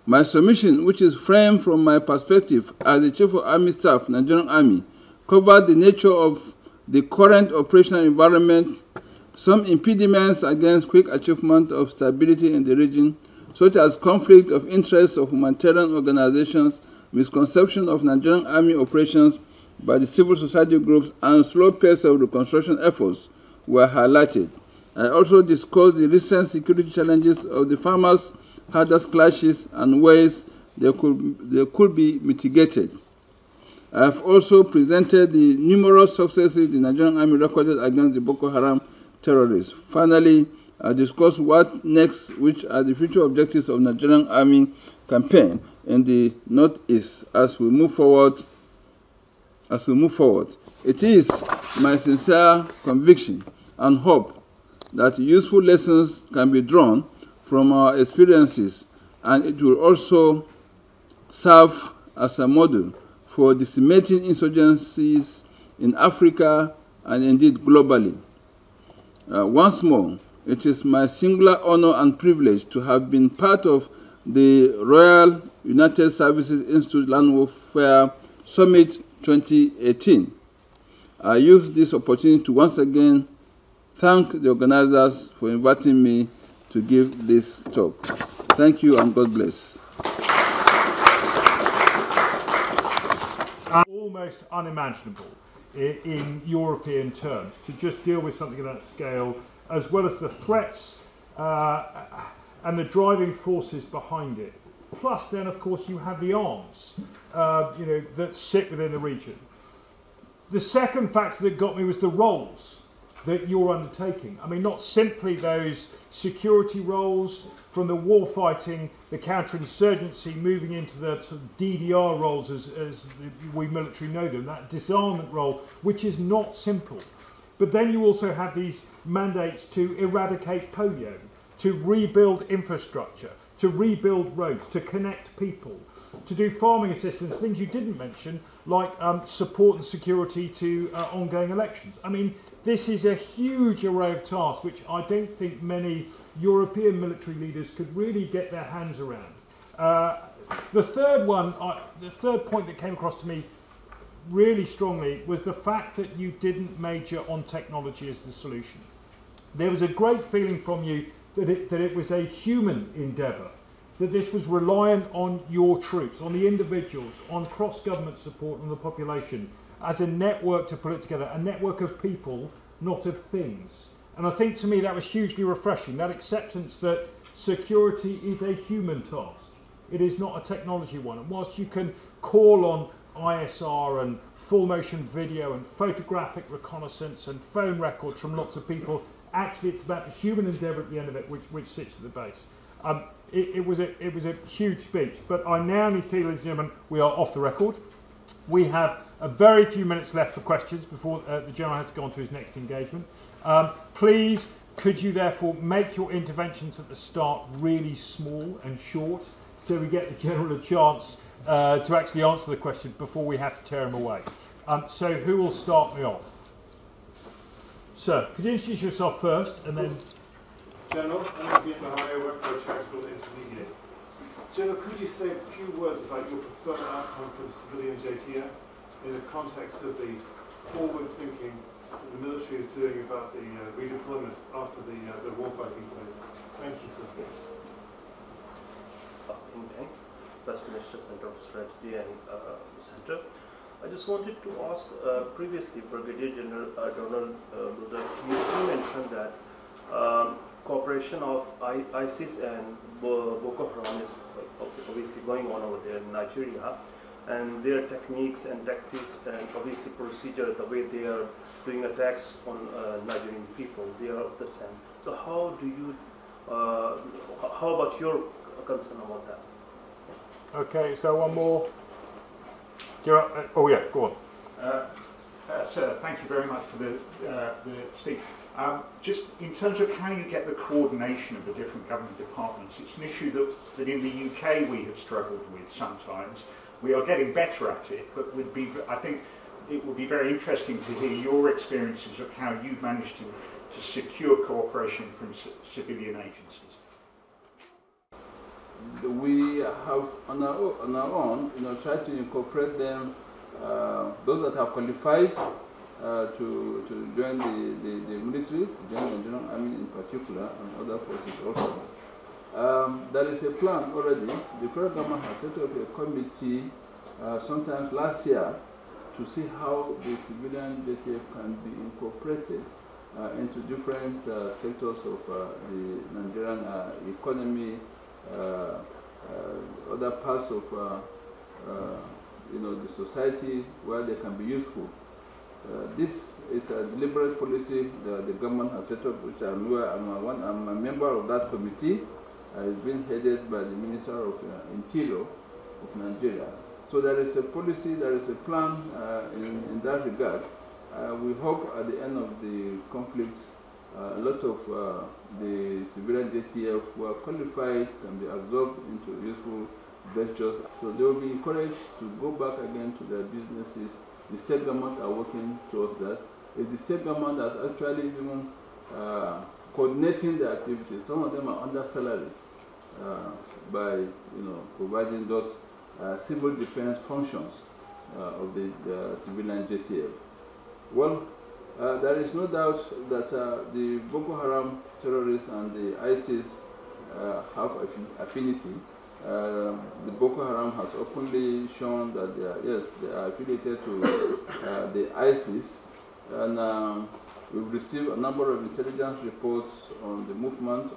My submission, which is framed from my perspective as the Chief of Army Staff, Nigerian Army, covered the nature of the current operational environment, some impediments against quick achievement of stability in the region, such as conflict of interest of humanitarian organizations, misconception of Nigerian Army operations by the civil society groups, and slow pace of reconstruction efforts were highlighted. I also discussed the recent security challenges of the farmers' hardest clashes and ways they could be mitigated. I have also presented the numerous successes the Nigerian Army recorded against the Boko Haram terrorists. Finally, I discussed what next, which are the future objectives of Nigerian Army campaign in the Northeast as we move forward. It is my sincere conviction and hope that useful lessons can be drawn from our experiences, and it will also serve as a model for decimating insurgencies in Africa and indeed globally. Once more, it is my singular honor and privilege to have been part of the Royal United Services Institute Land Warfare Summit 2018. I use this opportunity to once again thank the organizers for inviting me to give this talk. Thank you and God bless. Almost unimaginable in European terms to just deal with something of that scale, as well as the threats and the driving forces behind it. Plus, then, of course, you have the arms, that sit within the region. The second factor that got me was the roles that you're undertaking. I mean, not simply those security roles from the war fighting, the counterinsurgency, moving into the sort of DDR roles as we military know them, that disarmament role, which is not simple. But then you also have these mandates to eradicate polio, to rebuild infrastructure, to rebuild roads, to connect people, to do farming assistance, things you didn't mention, like support and security to ongoing elections. I mean, this is a huge array of tasks which I don't think many European military leaders could really get their hands around. The third point that came across to me really strongly was the fact that you didn't major on technology as the solution. There was a great feeling from you that it was a human endeavour, that this was reliant on your troops, on the individuals, on cross-government support, on the population, as a network to put it together, a network of people, not of things. And I think to me that was hugely refreshing, that acceptance that security is a human task. It is not a technology one. And whilst you can call on ISR and full motion video and photographic reconnaissance and phone records from lots of people, actually it's about the human endeavour at the end of it which sits at the base. It was a huge speech, but I now need to tell you, ladies and gentlemen, we are off the record. We have a very few minutes left for questions before the General has to go on to his next engagement. Please, could you therefore make your interventions at the start really small and short so we get the General a chance to actually answer the question before we have to tear him away. So who will start me off? Sir, could you introduce yourself first and then... General, I'm Zia Bahari, I work for a charitable intermediate. General, could you say a few words about your preferred outcome for the civilian JTF in the context of the forward thinking that the military is doing about the redeployment after the warfighting phase? Thank you, sir. West Minister, Center of Strategy and Center. I just wanted to ask, previously Brigadier General Donald Buratai, you mentioned that cooperation of ISIS and Boko Haram is obviously going on over there in Nigeria, and their techniques and tactics and obviously procedure, the way they are doing attacks on Nigerian people, they are the same. So how do you, how about your concern about that? Okay, so one more. Oh yeah, go on. Sir, thank you very much for the speech. Just in terms of how you get the coordination of the different government departments, it's an issue that in the UK we have struggled with sometimes. We are getting better at it, but I think it would be very interesting to hear your experiences of how you've managed to secure cooperation from civilian agencies. We have on our own, tried to incorporate them, those that have qualified to join the military, join the Nigerian Army in particular, and other forces also. There is a plan already. The federal government has set up a committee sometime last year to see how the civilian JTF can be incorporated into different sectors of the Nigerian economy, other parts of the society where they can be useful. This is a deliberate policy that the government has set up, which I'm a member of that committee. It's been headed by the Minister of Interior of Nigeria. So there is a policy, there is a plan in that regard. We hope at the end of the conflict, a lot of the civilian JTF who are qualified can be absorbed into useful ventures. So they will be encouraged to go back again to their businesses. The state government are working towards that. It's the state government that's actually even coordinating the activities. Some of them are under salaries by providing those civil defense functions of the civilian JTF. Well, there is no doubt that the Boko Haram terrorists and the ISIS have affinity. The Boko Haram has openly shown that they are affiliated to the ISIS, and we've received a number of intelligence reports on the movement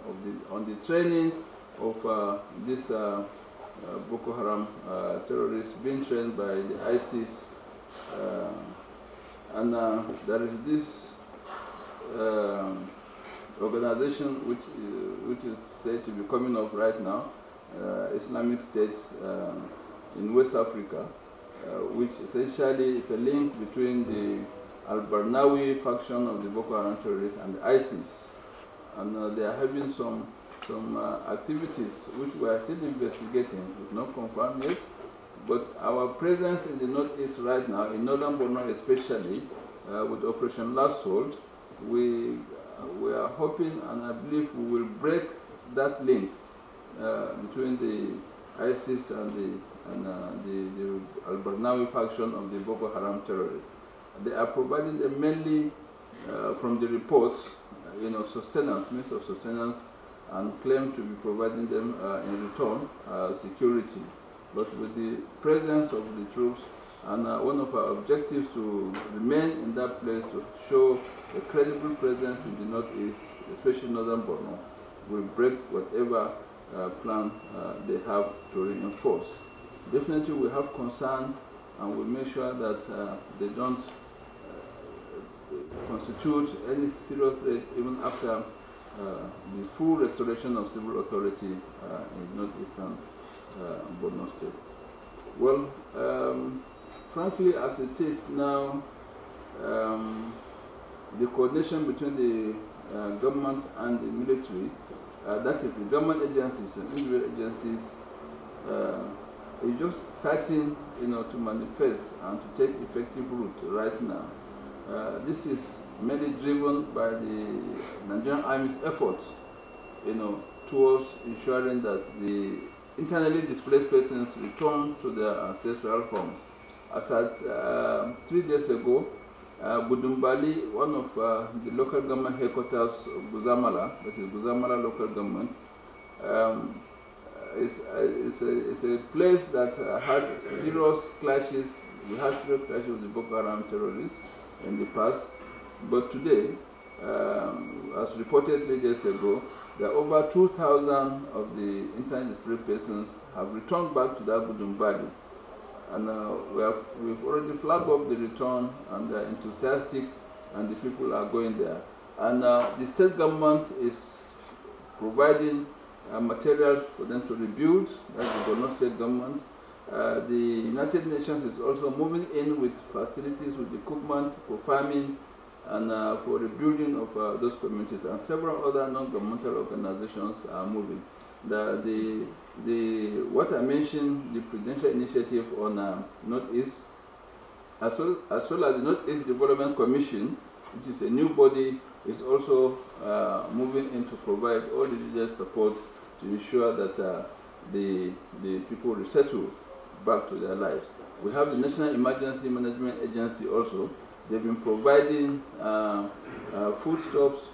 on the training of this Boko Haram terrorists being trained by the ISIS. And there is this organization which is said to be coming up right now, Islamic State in West Africa, which essentially is a link between the Al-Barnawi faction of the Boko Haram terrorists and the ISIS. And they are having some activities which we are still investigating, it's not confirmed yet. But our presence in the Northeast right now, in northern Borno especially, with Operation Last Hold, we are hoping and I believe we will break that link between the ISIS and the Al-Barnawi faction of the Boko Haram terrorists. They are providing them mainly from the reports, sustenance, means of sustenance, and claim to be providing them in return security. But with the presence of the troops, and one of our objectives to remain in that place to show a credible presence in the Northeast, especially northern Borno, will break whatever plan they have to reinforce. Definitely we have concern and we make sure that they don't constitute any serious threat even after the full restoration of civil authority in northeastern Borno State. Well, frankly, as it is now, the coordination between the government and the military, that is the government agencies and individual agencies, is just starting, to manifest and to take effective root right now. This is mainly driven by the Nigerian Army's efforts, towards ensuring that the internally displaced persons return to their ancestral homes. As at 3 days ago, Budumbali, one of the local government headquarters of Guzamala, that is Guzamala local government, is a place that had serious clashes. We had serious clashes with the Boko Haram terrorists in the past, but today, as reported 3 days ago, there are over 2,000 of the internally displaced persons have returned back to that Budumbali. And we've already flagged up the return, and they're enthusiastic, and the people are going there. And the state government is providing materials for them to rebuild. That's the Borno state government. The United Nations is also moving in with facilities, with equipment for farming and for rebuilding of those communities. And several other non-governmental organizations are moving. What I mentioned, the Presidential Initiative on Northeast, as well as the Northeast Development Commission, which is a new body, is also moving in to provide all the needed support to ensure that the people resettle back to their lives. We have the National Emergency Management Agency also. They've been providing foodstuffs,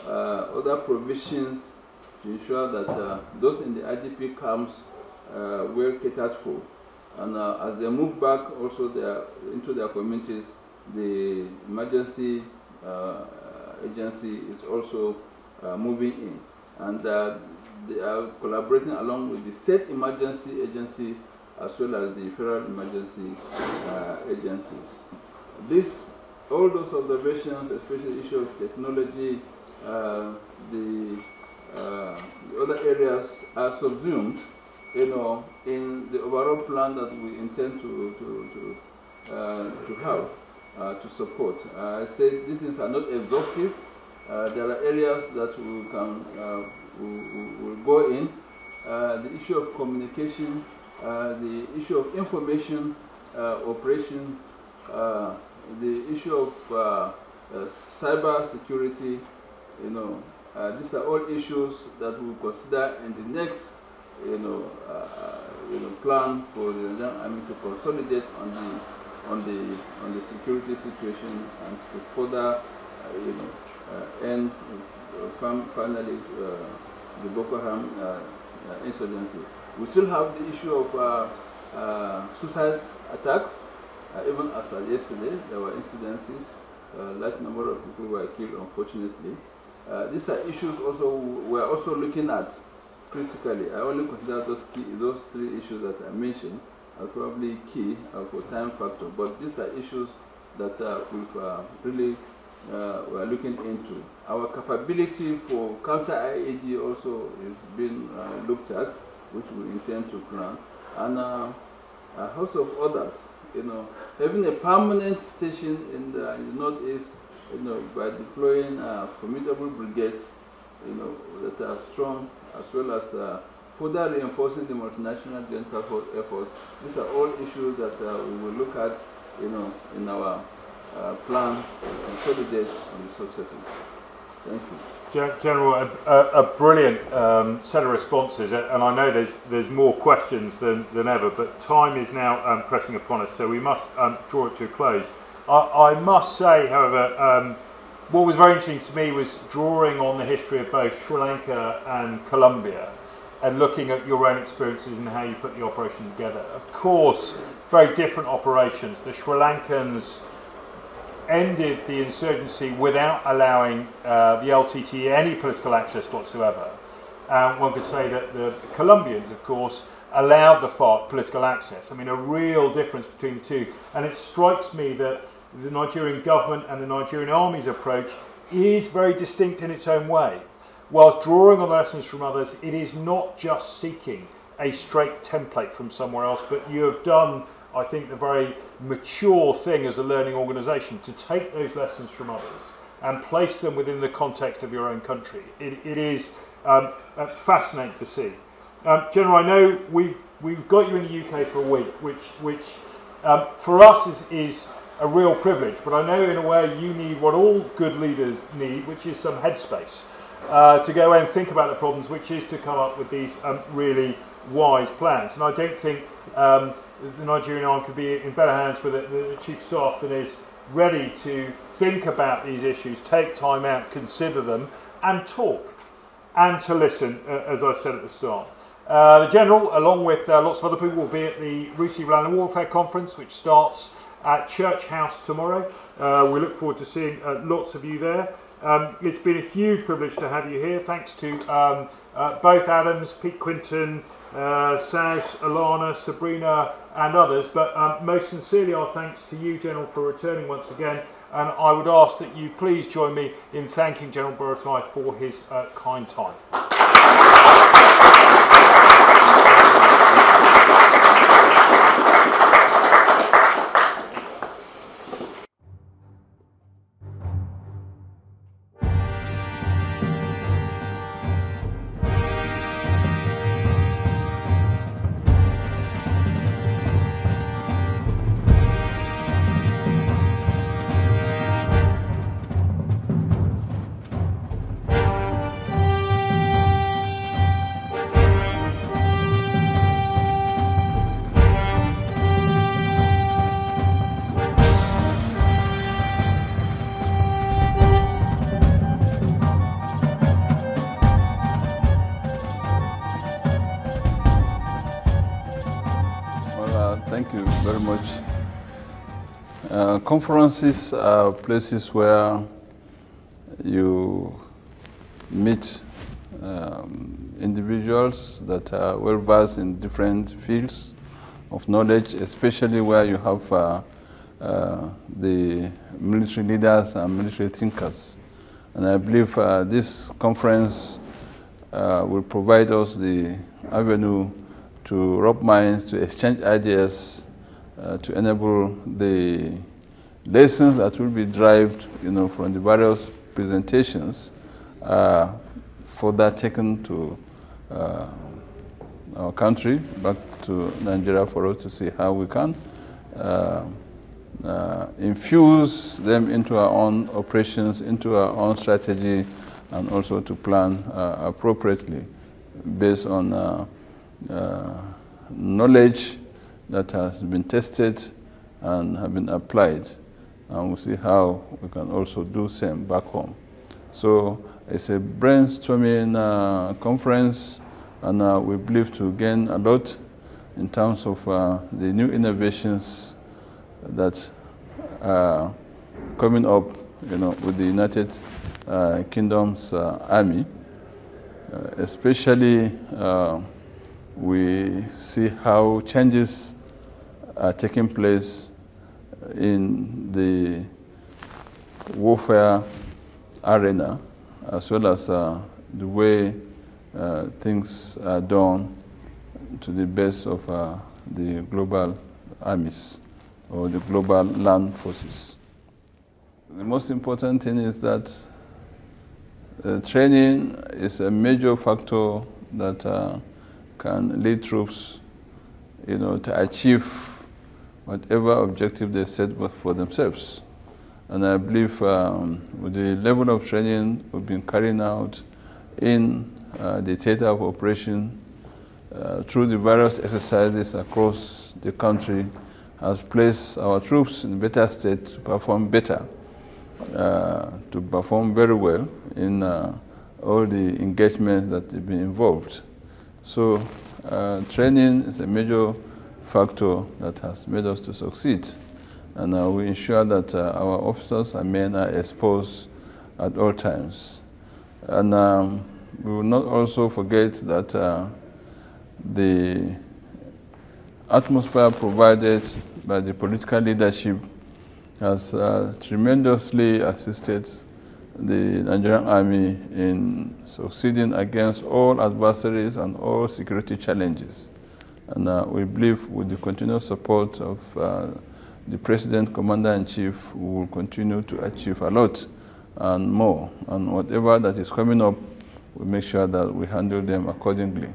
other provisions to ensure that those in the IDP camps were catered for. And as they move back also into their communities, the emergency agency is also moving in. And they are collaborating along with the state emergency agency as well as the federal emergency agencies. All those observations, especially the issue of technology, the other areas are subsumed, in the overall plan that we intend to have to support. I said these things are not exhaustive. There are areas that we can will go in. The issue of communication, the issue of information operation, the issue of cyber security, these are all issues that we consider in the next, plan for the Nigerian Army to consolidate on the security situation and to further, end finally the Boko Haram insurgency. We still have the issue of suicide attacks. Even as of yesterday, there were incidences. A large number of people were killed, unfortunately. These are issues also we're also looking at critically. I only consider those three issues that I mentioned are probably key for time factor. But these are issues that we've really we're looking into. Our capability for counter-IED also is being looked at, which we intend to plan, and a host of others. Having a permanent station in the Northeast, by deploying formidable brigades, that are strong, as well as further reinforcing the multinational Gen Tukur efforts. These are all issues that we will look at, in our plan to consolidate on the successes. Thank you. General, a brilliant set of responses, and I know there's more questions than ever, but time is now pressing upon us, so we must draw it to a close. I must say, however, what was very interesting to me was drawing on the history of both Sri Lanka and Colombia and looking at your own experiences and how you put the operation together. Of course, very different operations. The Sri Lankans ended the insurgency without allowing the LTTE any political access whatsoever. One could say that the Colombians, of course, allowed the FARC political access. I mean, a real difference between the two. And it strikes me that the Nigerian government and the Nigerian Army's approach is very distinct in its own way. Whilst drawing on lessons from others, it is not just seeking a straight template from somewhere else, but you have done I think, the very mature thing as a learning organisation to take those lessons from others and place them within the context of your own country. It is fascinating to see. General, I know we've got you in the UK for a week, which for us is a real privilege, but I know in a way you need what all good leaders need, which is some headspace to go away and think about the problems, which is to come up with these really wise plans. And I don't think the Nigerian Army could be in better hands with the Chief Staff than is ready to think about these issues, take time out, consider them, and talk, and to listen, as I said at the start. The General, along with lots of other people, will be at the Rusi Land and Warfare Conference, which starts at Church House tomorrow. We look forward to seeing lots of you there. It's been a huge privilege to have you here. Thanks to both Adams, Pete Quinton, Saj, Alana, Sabrina and others, but most sincerely our thanks to you, General, for returning once again, and I would ask that you please join me in thanking General Buratai for his kind time. Thank you very much. Conferences are places where you meet individuals that are well versed in different fields of knowledge, especially where you have the military leaders and military thinkers. And I believe this conference will provide us the avenue to rub minds, to exchange ideas, to enable the lessons that will be derived, from the various presentations, further taken to our country, back to Nigeria, for us to see how we can infuse them into our own operations, into our own strategy, and also to plan appropriately based on knowledge that has been tested and have been applied, and we'll see how we can also do same back home. So it's a brainstorming conference, and we believe to gain a lot in terms of the new innovations that are coming up, with the United Kingdom's Army, especially. We see how changes are taking place in the warfare arena, as well as the way things are done to the base of the global armies or the global land forces. The most important thing is that training is a major factor that can lead troops, to achieve whatever objective they set for themselves. And I believe with the level of training we've been carrying out in the theater of operation through the various exercises across the country has placed our troops in a better state to perform better, to perform very well in all the engagements that have been involved. So training is a major factor that has made us to succeed, and we ensure that our officers and men are exposed at all times. And we will not also forget that the atmosphere provided by the political leadership has tremendously assisted the Nigerian Army in succeeding against all adversaries and all security challenges. And we believe with the continued support of the President, Commander-in-Chief, we will continue to achieve a lot and more. And whatever that is coming up, we make sure that we handle them accordingly.